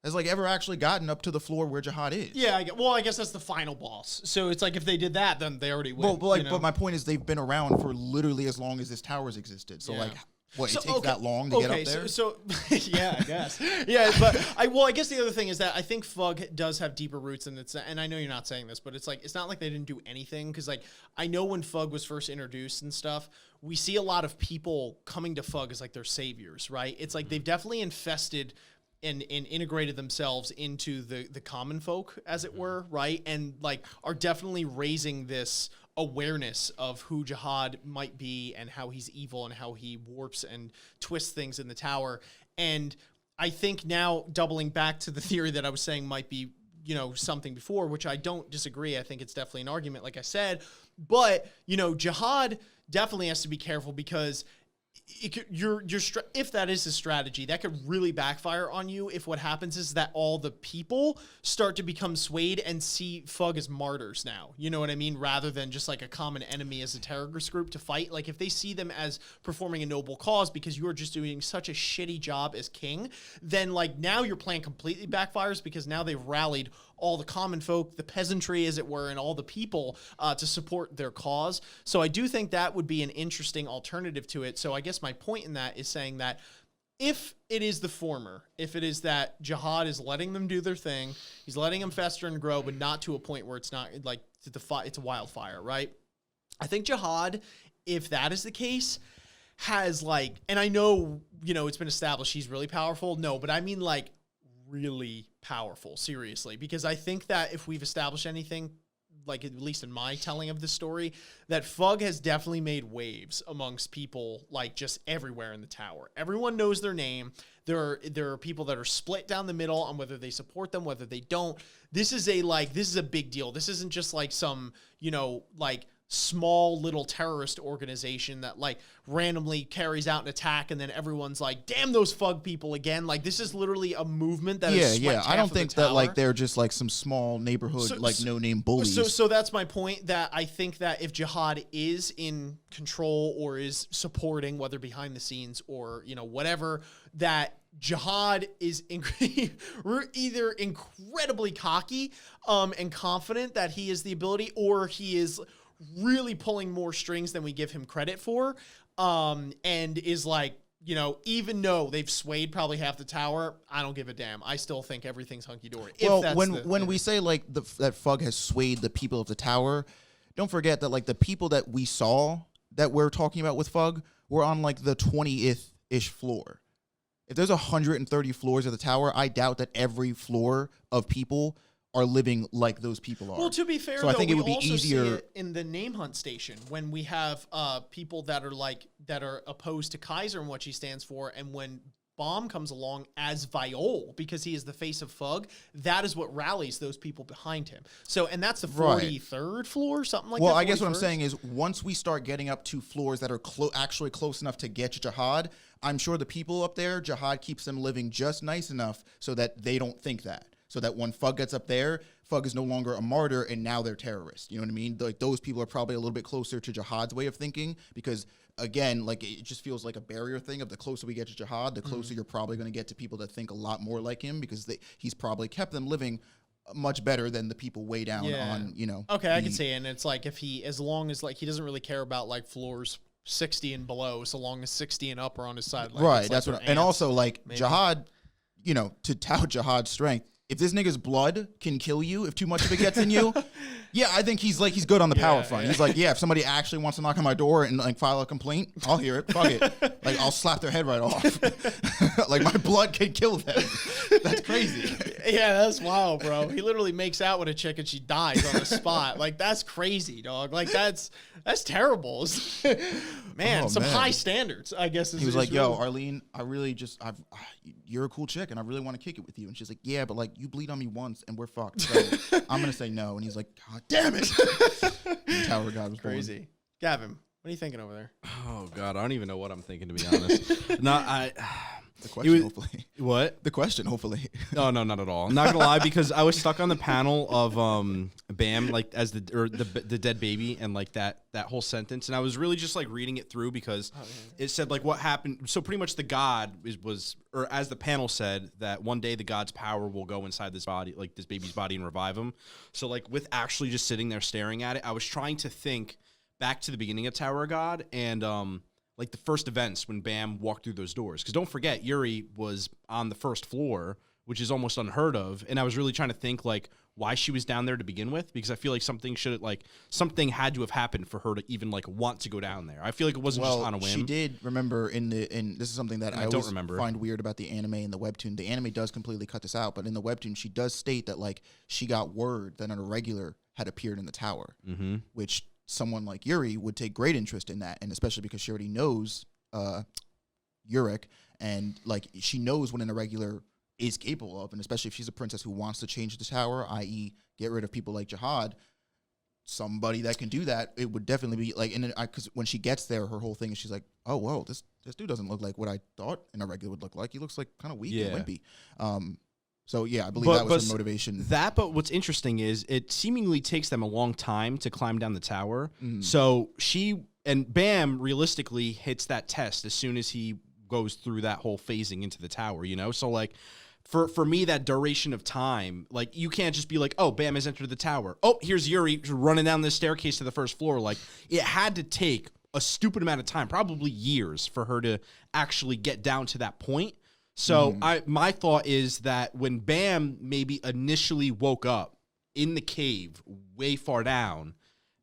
has, like, ever actually gotten up to the floor where Jahad is. Yeah, I guess that's the final boss. So it's like if they did that, then they already win. But my point is they've been around for literally as long as this tower's existed. So, like... It takes that long to get up there? So yeah, I guess. Yeah, but I guess the other thing is that I think FUG does have deeper roots, and I know you're not saying this, but it's like, it's not like they didn't do anything, because, like, I know when FUG was first introduced and stuff, we see a lot of people coming to FUG as, like, their saviors, right? It's like they've definitely infested and integrated themselves into the common folk, as it were, right? And, like, are definitely raising this awareness of who Jahad might be and how he's evil and how he warps and twists things in the tower. And I think now, doubling back to the theory that I was saying might be, something before, which I don't disagree. I think it's definitely an argument, like I said. But, Jahad definitely has to be careful, because if that is his strategy, that could really backfire on you if what happens is that all the people start to become swayed and see FUG as martyrs now. You know what I mean? Rather than just like a common enemy as a terrorist group to fight. Like, if they see them as performing a noble cause because you are just doing such a shitty job as king, then, like, now your plan completely backfires, because now they've rallied all the common folk, the peasantry, as it were, and all the people to support their cause. So I do think that would be an interesting alternative to it. So I guess my point in that is saying that if it is the former, if it is that Jahad is letting them do their thing, he's letting them fester and grow, but not to a point where it's not like it's a wildfire, right? I think Jahad, if that is the case, has, like, and I know, it's been established he's really powerful. No, but I mean, like, really powerful, seriously, because I think that if we've established anything, like, at least in my telling of the story, that FUG has definitely made waves amongst people, like, just everywhere in the tower. Everyone knows their name. There are people that are split down the middle on whether they support them, whether they don't. This is a big deal. This isn't just like some, like, small little terrorist organization that, like, randomly carries out an attack and then everyone's like, damn those FUG people again. Like, this is literally a movement that is swept I don't think that, tower. like, they're just like some small neighborhood, no-name bullies. So that's my point, that I think that if Jahad is in control or is supporting, whether behind the scenes or, whatever, that Jahad is either incredibly cocky and confident that he has the ability, or he is really pulling more strings than we give him credit for, and is like, even though they've swayed probably half the tower, I don't give a damn. I still think everything's hunky-dory. Well, when we say, like, that FUG has swayed the people of the tower, don't forget that, like, the people that we saw that we're talking about with FUG were on, like, the 20th-ish floor. If there's 130 floors of the tower, I doubt that every floor of people are living like those people are. Well, to be fair, so I think it would be easier see it in the name hunt station when we have people that are opposed to Kaiser and what she stands for, and when Bomb comes along as Viol because he is the face of FUG, that is what rallies those people behind him. So, and that's the 43rd floor, something like that. Well, I guess what I'm saying is once we start getting up to floors that are actually close enough to get Jahad, I'm sure the people up there, Jahad keeps them living just nice enough so that they don't think that. So that when FUG gets up there, FUG is no longer a martyr and now they're terrorists. You know what I mean? Like, those people are probably a little bit closer to Jahad's way of thinking because again, like it just feels like a barrier thing of the closer we get to Jahad, the closer you're probably going to get to people that think a lot more like him because he's probably kept them living much better than the people way down on, you know. Okay, I can see it. And it's like as long as like he doesn't really care about like floors 60 and below, so long as 60 and up are on his side. Like, right, that's like what. And also like maybe. Jahad, you know, to tout Jahad's strength. If this nigga's blood can kill you, if too much of it gets in you, yeah, I think he's good on the power front. He's like, yeah, if somebody actually wants to knock on my door and like file a complaint, I'll hear it. Fuck it. Like I'll slap their head right off. Like my blood can kill them. That's crazy. Yeah, that's wild, bro. He literally makes out with a chick and she dies on the spot. Like that's crazy, dog. Like that's terrible. Man, some high standards, I guess. He was like, yo, Arlene, I really you're a cool chick and I really want to kick it with you. And she's like, yeah, but like you bleed on me once and we're fucked. So I'm going to say no. And he's like, God damn it. And Tower God was crazy. Born. Gavin, what are you thinking over there? Oh God, I don't even know what I'm thinking, to be honest. The question, hopefully. What? The question, hopefully. No, not at all. I'm not gonna lie, because I was stuck on the panel of Bam, like as the dead baby, and like that whole sentence, and I was really just like reading it through because it said like what happened. So pretty much the God was, or as the panel said, that one day the God's power will go inside this body, like this baby's body, and revive him. So like with actually just sitting there staring at it, I was trying to think back to the beginning of Tower of God and like the first events when Bam walked through those doors. Because don't forget, Yuri was on the first floor, which is almost unheard of. And I was really trying to think like why she was down there to begin with, because I feel like something had to have happened for her to even like want to go down there. I feel like it wasn't just on a whim. She did remember this is something that I don't remember. Find weird about the anime and the webtoon. The anime does completely cut this out, but in the webtoon, she does state that like she got word that an irregular had appeared in the tower, which someone like Yuri would take great interest in that, and especially because she already knows Yurik, and like she knows what an irregular is capable of, and especially if she's a princess who wants to change the tower, i.e. get rid of people like Jahad, somebody that can do that, it would definitely be like, and because when she gets there, her whole thing is she's like, oh, whoa, this dude doesn't look like what I thought an irregular would look like. He looks like kind of weak and wimpy. So, yeah, I believe that was her motivation. But what's interesting is it seemingly takes them a long time to climb down the tower. So and Bam realistically hits that test as soon as he goes through that whole phasing into the tower, you know? So, like, for me, that duration of time, like, you can't just be like, oh, Bam has entered the tower. Oh, here's Yuri running down the staircase to the first floor. Like, it had to take a stupid amount of time, probably years, for her to actually get down to that point. So my thought is that when Bam maybe initially woke up in the cave way far down,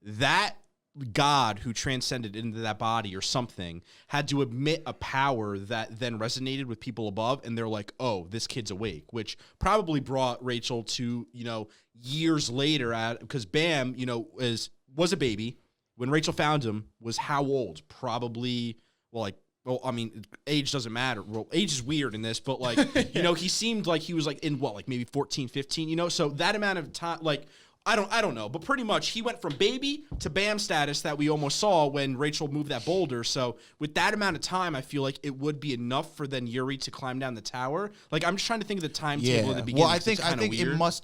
that God who transcended into that body or something had to emit a power that then resonated with people above, and they're like, oh, this kid's awake, which probably brought Rachel to, you know, years later because Bam, you know, was a baby. When Rachel found him, was how old? Probably, well, I mean, age doesn't matter. Well, age is weird in this, but, like, you know, he seemed like he was, like, in, like, maybe 14, 15, you know? So that amount of time, like, I don't know. But pretty much he went from baby to Bam status that we almost saw when Rachel moved that boulder. So with that amount of time, I feel like it would be enough for then Yuri to climb down the tower. Like, I'm just trying to think of the timetable at the beginning. Well, I think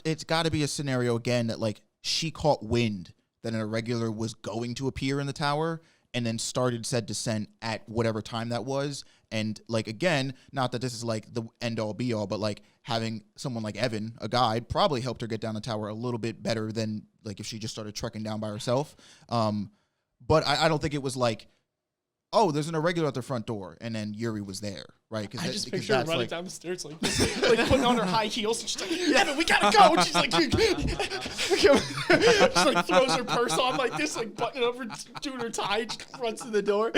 it's got to be a scenario, again, that, like, she caught wind that an irregular was going to appear in the tower, and then started said descent at whatever time that was. And, like, again, not that this is, like, the end-all, be-all, but, like, having someone like Evan, a guide, probably helped her get down the tower a little bit better than, like, if she just started trekking down by herself. But I don't think it was, like, oh, there's an irregular at the front door, and then Yuri was there, right? I just picture her running down the stairs like this, like putting on her high heels, and she's like, Evan, we gotta go. And she's like, she like throws her purse on like this, like button over, doing her tie, and just runs to the door.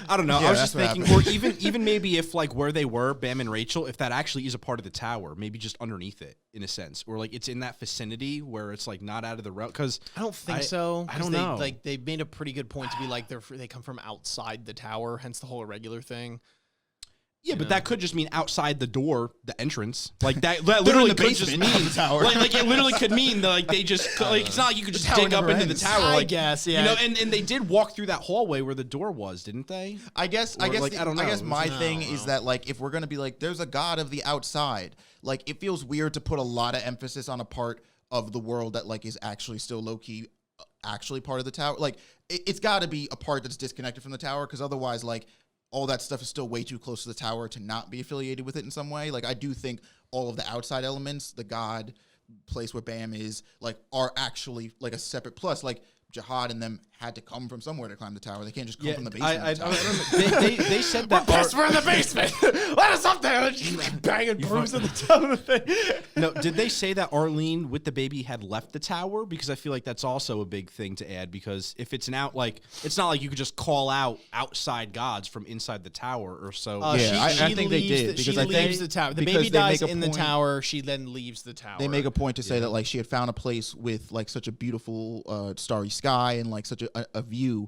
I don't know. Yeah, I was just thinking, or even maybe if, like, where they were, Bam and Rachel, if that actually is a part of the tower, maybe just underneath it in a sense, or like it's in that vicinity where it's like not out of the route. Because I don't think so. I don't know. Like they made a pretty good point to be like they come from outside the tower, hence the whole irregular thing. Yeah, but that could just mean outside the door, the entrance. Like that literally could just mean the tower. Like it literally could mean that, like, they just like it's not like you could just dig up into the tower. I like, guess, yeah. You know, and they did walk through that hallway where the door was, didn't they? I guess I don't know. I guess my thing is that, like, if we're gonna be like, there's a god of the outside, like, it feels weird to put a lot of emphasis on a part of the world that, like, is actually still low key actually part of the tower. Like, it's got to be a part that's disconnected from the tower, because otherwise, like, all that stuff is still way too close to the tower to not be affiliated with it in some way. Like, I do think all of the outside elements, the god place where Bam is, like, are actually like a separate. Plus, like, Jahad and them had to come from somewhere to climb the tower. They can't just come from the basement. They said that We're in the basement. Let us up there. Banging brooms at the top of the thing. No, did they say that Arlene with the baby had left the tower? Because I feel like that's also a big thing to add. Because if it's it's not like you could just call out outside gods from inside the tower or so. I think they did, because she I leaves think the tower. The because baby they dies make a in the point- tower. She then leaves the tower. They make a point to say that, like, she had found a place with, like, such a beautiful starry sky and, like, such a view,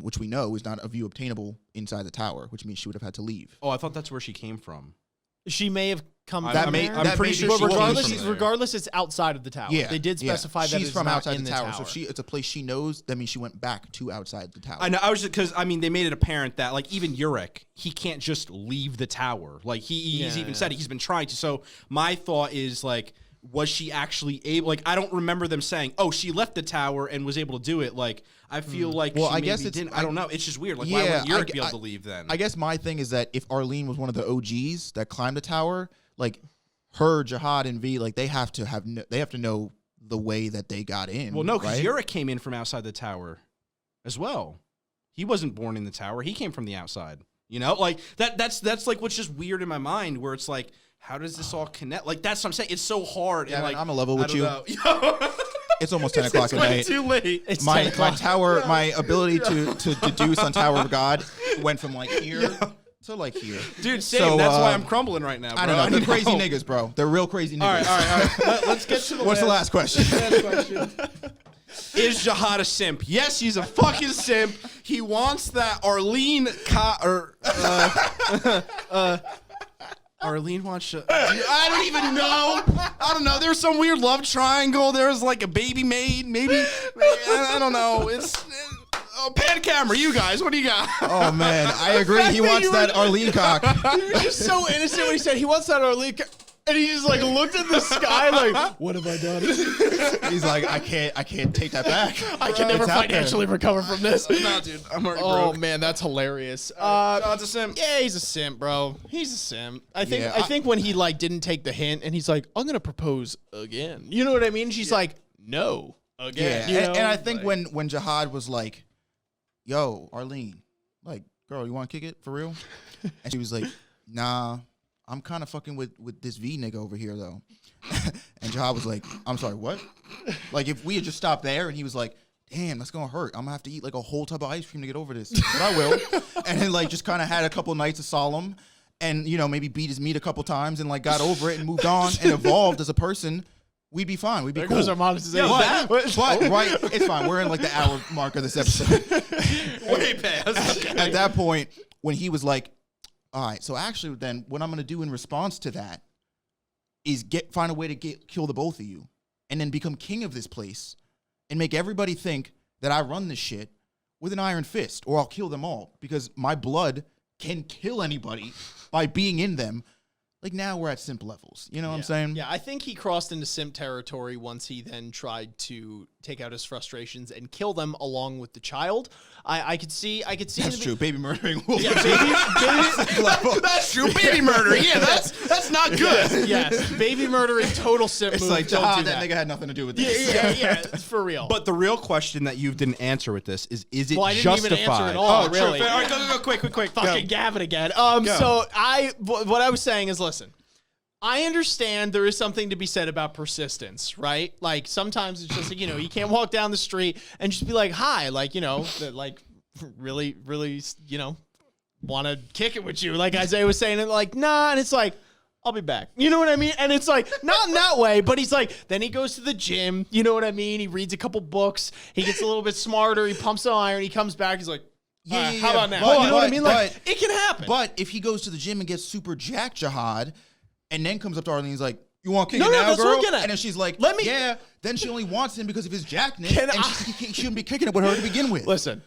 which we know is not a view obtainable inside the tower, which means she would have had to leave. Oh, I thought that's where she came from. She may have come I'm from may- there. I'm pretty sure But she came regardless, from there. regardless, it's outside of the tower. Yeah, They did specify that she's it's from not outside in the tower. So it's a place she knows. That means she went back to outside the tower. I know. I was just because they made it apparent that like even Urek, he can't just leave the tower. Like he's even said he's been trying to. So my thought is like, was she actually able? Like I don't remember them saying, "Oh, she left the tower and was able to do it." Like I feel like Well, she I maybe guess it's- didn't. I don't know. It's just weird. Like Yeah, why wouldn't Urek be able I- to leave then? I guess my thing is that if Arlene was one of the OGs that climbed the tower, like her, Jahad, and V, like they have to know the way that they got in. Well, no, because right? Urek came in from outside the tower as well. He wasn't born in the tower. He came from the outside. You know, like that's like what's just weird in my mind, where it's like, how does this all connect? Like that's what I'm saying. It's so hard. Yeah, and man, like I'm a level I with don't you. know. It's almost 10 o'clock at night. Too late. It's My 10 o'clock. tower, my ability to deduce on Tower of God went from like here to like here. Dude, same. So, That's why I'm crumbling right now, bro. I don't know. They're crazy niggas, bro. They're real crazy niggas. All right. Let's get to the What's the last question? Is Jahad a simp? Yes, he's a fucking simp. He wants that Arlene Arlene wants to. I don't even know. I don't know. There's some weird love triangle. There's like a baby maid. Maybe. I don't know. It's. Pan camera, you guys. What do you got? Oh man, I agree. He wants that Arlene cock. He was just so innocent when he said he wants that Arlene. And he just like looked at the sky like, what have I done? He's like, I can't take that back. I can never It's out there. financially recover from this. No, dude. I'm already Oh broke. man, that's hilarious. Jahad's a simp. Yeah, he's a simp, bro. He's a simp. I think. Yeah, I think when he like didn't take the hint and he's like, I'm gonna propose again. You know what I mean? She's like, no, again. Yeah, You know? and I think Like- when Jahad was like, yo, Arlene, like, girl, you want to kick it for real? And she was like, nah, I'm kind of fucking with this V nigga over here, though. And Jahad was like, I'm sorry, what? Like, if we had just stopped there and he was like, damn, that's going to hurt. I'm going to have to eat like a whole tub of ice cream to get over this. But I will. And then, like, just kind of had a couple nights of solemn and, you know, maybe beat his meat a couple times and, like, got over it and moved on and evolved as a person. We'd be fine. We'd be There cool. goes our monetization. But right, it's fine. We're in like the hour mark of this episode. Way past. At that point, when he was like, all right, so actually then what I'm going to do in response to that is find a way to kill the both of you and then become king of this place and make everybody think that I run this shit with an iron fist or I'll kill them all because my blood can kill anybody by being in them. Like now we're at simp levels. You know what I'm saying? Yeah, I think he crossed into simp territory once he then tried to take out his frustrations and kill them along with the child. I could see. That's true. Baby murdering. Yeah, baby, That's true. Baby murder. Yeah, that's not good. yes, baby murder is total simp It's move. like, Don't do that nigga had nothing to do with Yeah, this. yeah, it's for real. But the real question that you didn't answer with this is it Well, I didn't justified? even answer at all, true. really. Fair. All right, go, quick. Fucking Gavin again. Go. So what I was saying is, listen, I understand there is something to be said about persistence, right? Like sometimes it's just like, you know, you can't walk down the street and just be like, hi, like, you know, that like really, you know, want to kick it with you. Like Isaiah was saying, and like, nah. And it's like, I'll be back. You know what I mean? And it's like, not in that way, but he's like, then he goes to the gym. You know what I mean? He reads a couple books. He gets a little bit smarter. He pumps the iron. He comes back. He's like, Yeah, how about now? but- You know what I but- mean? Like, but- it can happen. But if he goes to the gym and gets super jacked, Jahad, and then comes up to Arlene, he's like, you want to kick No, it no, now, that's what girl? I'm getting at. And then she's like, Let me- yeah. Then she only wants him because of his jackness, Can and I- he shouldn't be kicking it with her to begin with. Listen.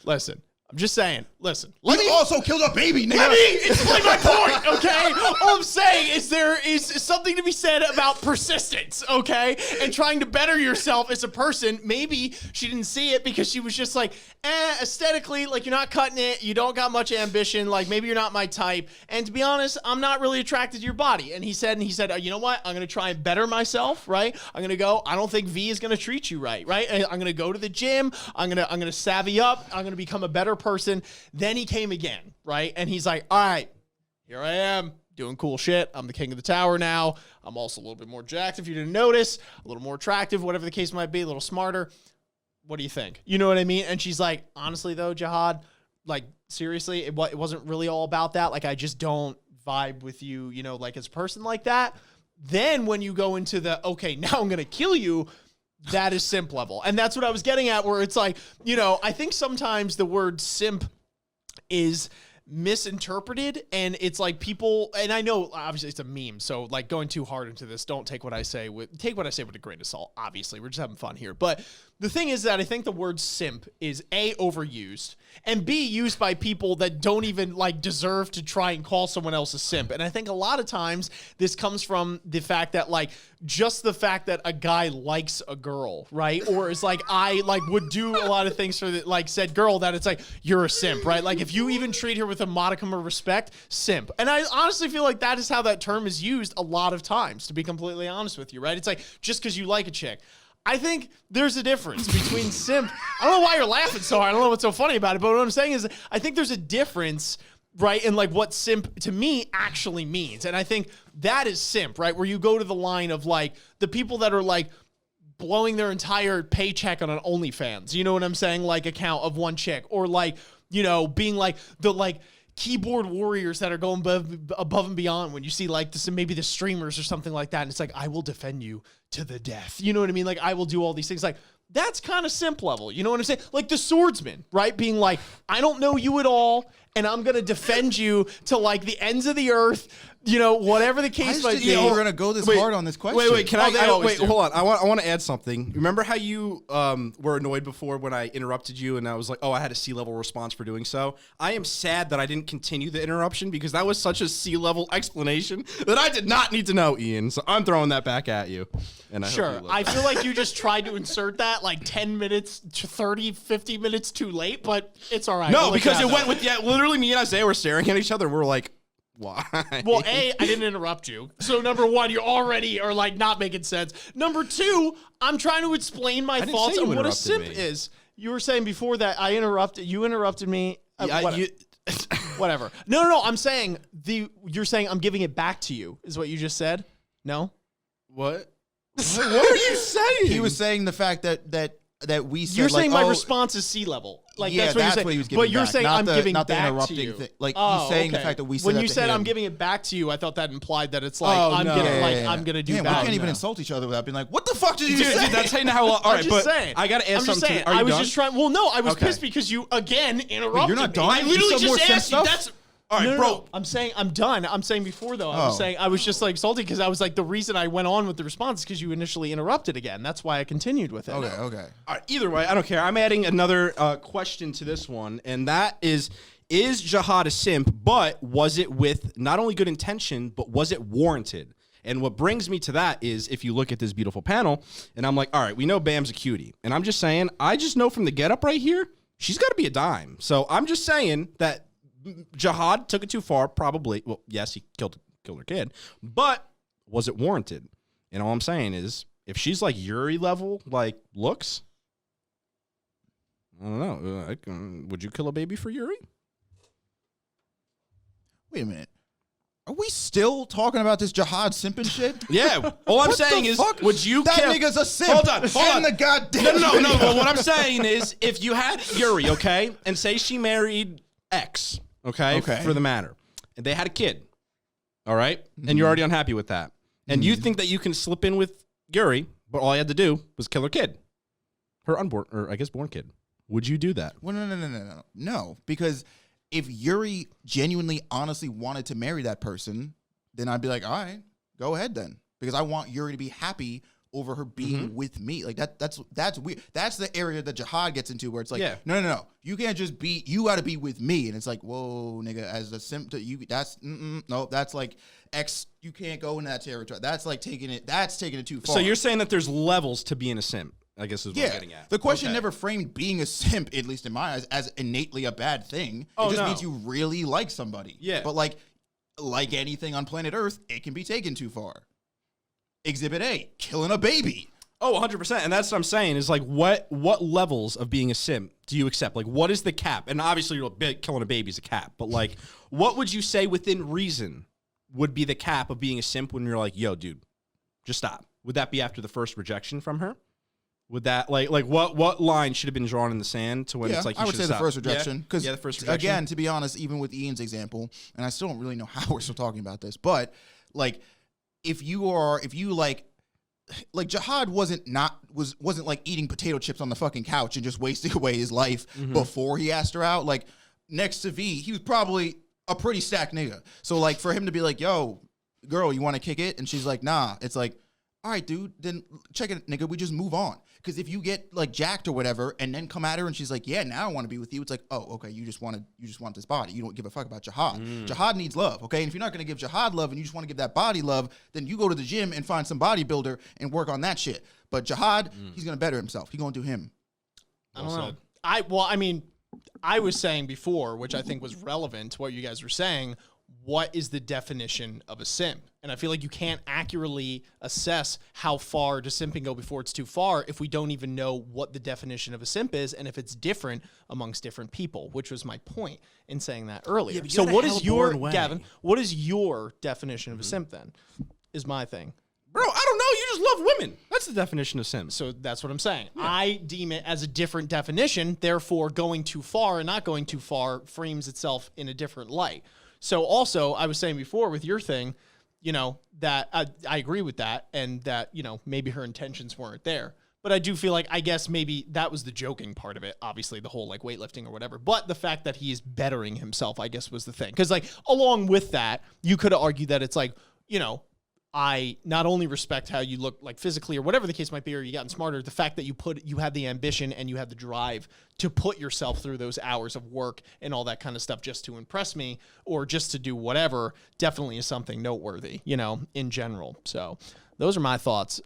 I'm just saying. Listen. Let me also kill a baby, nigga. Let me explain my point, okay? All I'm saying is there is something to be said about persistence, okay? And trying to better yourself as a person. Maybe she didn't see it because she was just like, aesthetically, like, you're not cutting it. You don't got much ambition. Like, maybe you're not my type. And to be honest, I'm not really attracted to your body. And he said, you know what? I'm going to try and better myself, right? I'm going to go, I don't think V is going to treat you right? And I'm going to go to the gym. I'm going to savvy up. I'm going to become a better person. Then he came again, right? And he's like, all right, here I am doing cool shit. I'm the king of the tower now. I'm also a little bit more jacked if you didn't notice, a little more attractive, whatever the case might be, a little smarter. What do you think? You know what I mean? And she's like, honestly though, Jahad, like seriously, it wasn't really all about that. Like, I just don't vibe with you, you know, like as a person like that. Then when you go into the, okay, now I'm going to kill you, that is simp level. And that's what I was getting at, where it's like, you know, I think sometimes the word simp is misinterpreted, and it's like people, and I know obviously it's a meme, so like going too hard into this, don't take what I say with a grain of salt. Obviously, we're just having fun here. But the thing is that I think the word simp is A, overused, and B, used by people that don't even like deserve to try and call someone else a simp. And I think a lot of times this comes from the fact that like just the fact that a guy likes a girl, right? Or is like, I like would do a lot of things for the, like said girl, that it's like, you're a simp, right? Like if you even treat her with a modicum of respect, simp. And I honestly feel like that is how that term is used a lot of times, to be completely honest with you, right? It's like, just because you like a chick. I think there's a difference between simp. I don't know why you're laughing so hard. I don't know what's so funny about it, but what I'm saying is I think there's a difference, right, in like what simp to me actually means. And I think that is simp, right? Where you go to the line of like the people that are like blowing their entire paycheck on an OnlyFans, you know what I'm saying? Like account of one chick, or like, you know, being like the like keyboard warriors that are going above and beyond when you see like this, maybe the streamers or something like that. And it's like, I will defend you to the death. You know what I mean? Like I will do all these things. Like that's kind of simp level. You know what I'm saying? Like the swordsman, right? Being like, I don't know you at all, and I'm going to defend you to like the ends of the earth, you know, whatever the case might be. We're going to go this hard on this question. Wait, can wait, hold on. I want to add something. Remember how you were annoyed before when I interrupted you and I was like, oh, I had a C-level response for doing so? I am sad that I didn't continue the interruption because that was such a C-level explanation that I did not need to know, Ian. So I'm throwing that back at you. And I sure. I feel like you just tried to insert that like 10 minutes to 30, 50 minutes too late, but it's all right. No, because it went with, literally me and Isaiah were staring at each other and we were like, why? Well, A, I didn't interrupt you. So number one, you already are like not making sense. Number two, I'm trying to explain my thoughts on what a simp is. You were saying before that you interrupted me. Whatever. No. I'm saying you're saying I'm giving it back to you is what you just said. No? What? What are you saying? He was saying the fact that we said, you're saying my response is sea level. Like yeah, that's what he was giving But you're back. saying not I'm the, giving not the back interrupting to you. thing. Like he's saying the fact that we said when you that said to him. I'm giving it back to you, I thought that implied that it's like I'm gonna do back. We can't even insult each other without being like, what the fuck did you say? Dude, that's saying how. All right, I'm but saying. I gotta ask something. Saying, Are you I was done? just trying. Well, no, I was pissed because you again interrupted. You're not done. I literally You said more just asked you. stuff? That's. All right, no, bro. No. I'm saying I'm done. I'm saying before though. I was saying I was just like salty because I was like the reason I went on with the response is because you initially interrupted again. That's why I continued with it. Okay. All right, either way, I don't care. I'm adding another question to this one, and that is Jahad a simp? But was it with not only good intention, but was it warranted? And what brings me to that is if you look at this beautiful panel, and I'm like, all right, we know Bam's a cutie, and I'm just saying, I just know from the getup right here, she's got to be a dime. So I'm just saying that. Jahad took it too far, probably. Well, yes, he killed her kid, but was it warranted? And all I'm saying is, if she's like Yuri level, like looks, I don't know. Would you kill a baby for Yuri? Wait a minute. Are we still talking about this Jahad simping shit? Yeah. All I'm saying is, would you that kill? nigga's a simp. Hold on. The goddamn No. But what I'm saying is, if you had Yuri, okay, and say she married X. Okay, for the matter. And they had a kid, all right? Mm-hmm. And you're already unhappy with that. And you think that you can slip in with Yuri, but all I had to do was kill her kid. Her unborn, or I guess born kid. Would you do that? Well, no. No, because if Yuri genuinely, honestly wanted to marry that person, then I'd be like, all right, go ahead then. Because I want Yuri to be happy over her being with me. Like that's weird. That's the area that Jahad gets into where it's like, no. You can't just be, you got to be with me. And it's like, whoa, nigga, as a simp, no, that's like you can't go in that territory. That's like taking it too far. So you're saying that there's levels to being a simp, I guess is what I'm getting at. The question never framed being a simp, at least in my eyes, as innately a bad thing. It just means you really like somebody. Yeah. But like anything on planet Earth, it can be taken too far. Exhibit A, killing a baby. Oh, 100%. And that's what I'm saying is like, what levels of being a simp do you accept? Like, what is the cap? And obviously, killing a baby is a cap. But like, what would you say within reason would be the cap of being a simp when you're like, yo, dude, just stop? Would that be after the first rejection from her? Would that like what line should have been drawn in the sand to when it's like, I would say the first rejection. Because the first rejection. Again, to be honest, even with Ian's example, and I still don't really know how we're still talking about this, but like, if you like Jahad wasn't like eating potato chips on the fucking couch and just wasting away his life before he asked her out. Like, next to V, he was probably a pretty stacked nigga. So like, for him to be like, yo, girl, you want to kick it? And she's like, nah. It's like, all right, dude, then check it, nigga. We just move on. Because if you get like jacked or whatever, and then come at her and she's like, yeah, now I want to be with you. It's like, oh, okay, you just want this body. You don't give a fuck about Jahad. Jahad needs love, okay? And if you're not gonna give Jahad love and you just want to give that body love, then you go to the gym and find some bodybuilder and work on that shit. But Jahad, he's gonna better himself. He's gonna do him. I don't know. I was saying before, which I think was relevant to what you guys were saying. What is the definition of a simp? And I feel like you can't accurately assess how far does simping go before it's too far if we don't even know what the definition of a simp is and if it's different amongst different people, which was my point in saying that earlier. Yeah, so what is your, Gavin, what is your definition of a simp then, is my thing. Bro, I don't know. You just love women. That's the definition of simp. So that's what I'm saying. Yeah. I deem it as a different definition. Therefore, going too far and not going too far frames itself in a different light. So also, I was saying before with your thing, you know, that I agree with that and that, you know, maybe her intentions weren't there. But I do feel like, I guess maybe that was the joking part of it. Obviously, the whole like weightlifting or whatever. But the fact that he is bettering himself, I guess, was the thing. Because like along with that, you could argue that it's like, you know, I not only respect how you look like physically or whatever the case might be, or you gotten smarter, the fact that you had the ambition and you had the drive to put yourself through those hours of work and all that kind of stuff just to impress me or just to do whatever definitely is something noteworthy, you know, in general. So those are my thoughts.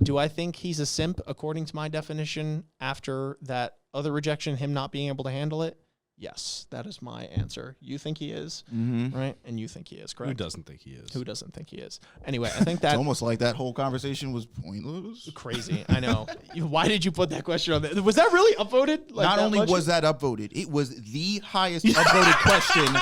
Do I think he's a simp according to my definition after that other rejection, him not being able to handle it? Yes, that is my answer. You think he is, right? And you think he is, correct? Who doesn't think he is? Who doesn't think he is? Anyway, I think that... It's almost like that whole conversation was pointless. Crazy, I know. Why did you put that question on there? Was that really upvoted? Like, not only was that upvoted, it was the highest upvoted question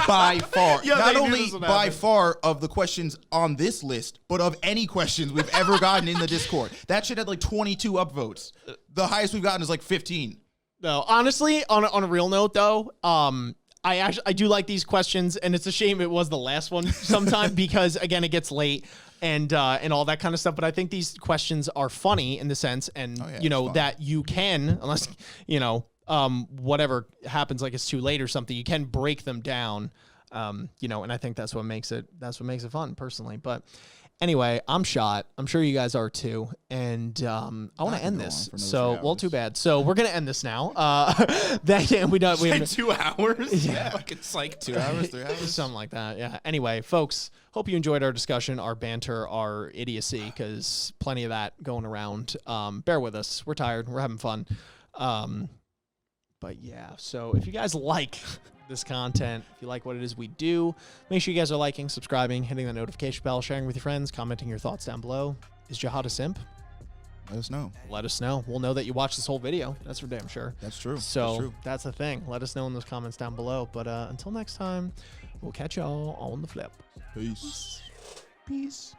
by far. Yeah, not only by far of the questions on this list, but of any questions we've ever gotten in the Discord. That shit had like 22 upvotes. The highest we've gotten is like 15. No, honestly, on a real note though, I do like these questions, and it's a shame it was the last one sometime because again it gets late and all that kind of stuff. But I think these questions are funny in the sense, and you know that you can, unless you know whatever happens, like it's too late or something, you can break them down, you know, and I think that's what makes it fun personally, but. Anyway, I'm shot. I'm sure you guys are too. And I want to end this. So, well, too bad. So we're going to end this now. We don't. We have 2 hours? Yeah. Fucking psych. 2 hours, 3 hours? Something like that. Yeah. Anyway, folks, hope you enjoyed our discussion, our banter, our idiocy, because plenty of that going around. Bear with us. We're tired. We're having fun. But yeah, so if you guys like this content, if you like what it is we do, make sure you guys are liking, subscribing, hitting the notification bell, sharing with your friends, commenting your thoughts down below. Is Jahad a simp? Let us know. Let us know. We'll know that you watched this whole video. That's for damn sure. That's true. So that's the thing. Let us know in those comments down below. But until next time, we'll catch y'all on the flip. Peace. Peace.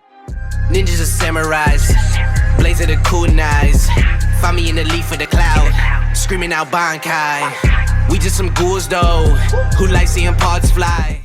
Ninjas are samurais, blaze of the kunais. Find me in the leaf of the cloud, screaming out Bankai. We just some ghouls though, who like seeing parts fly.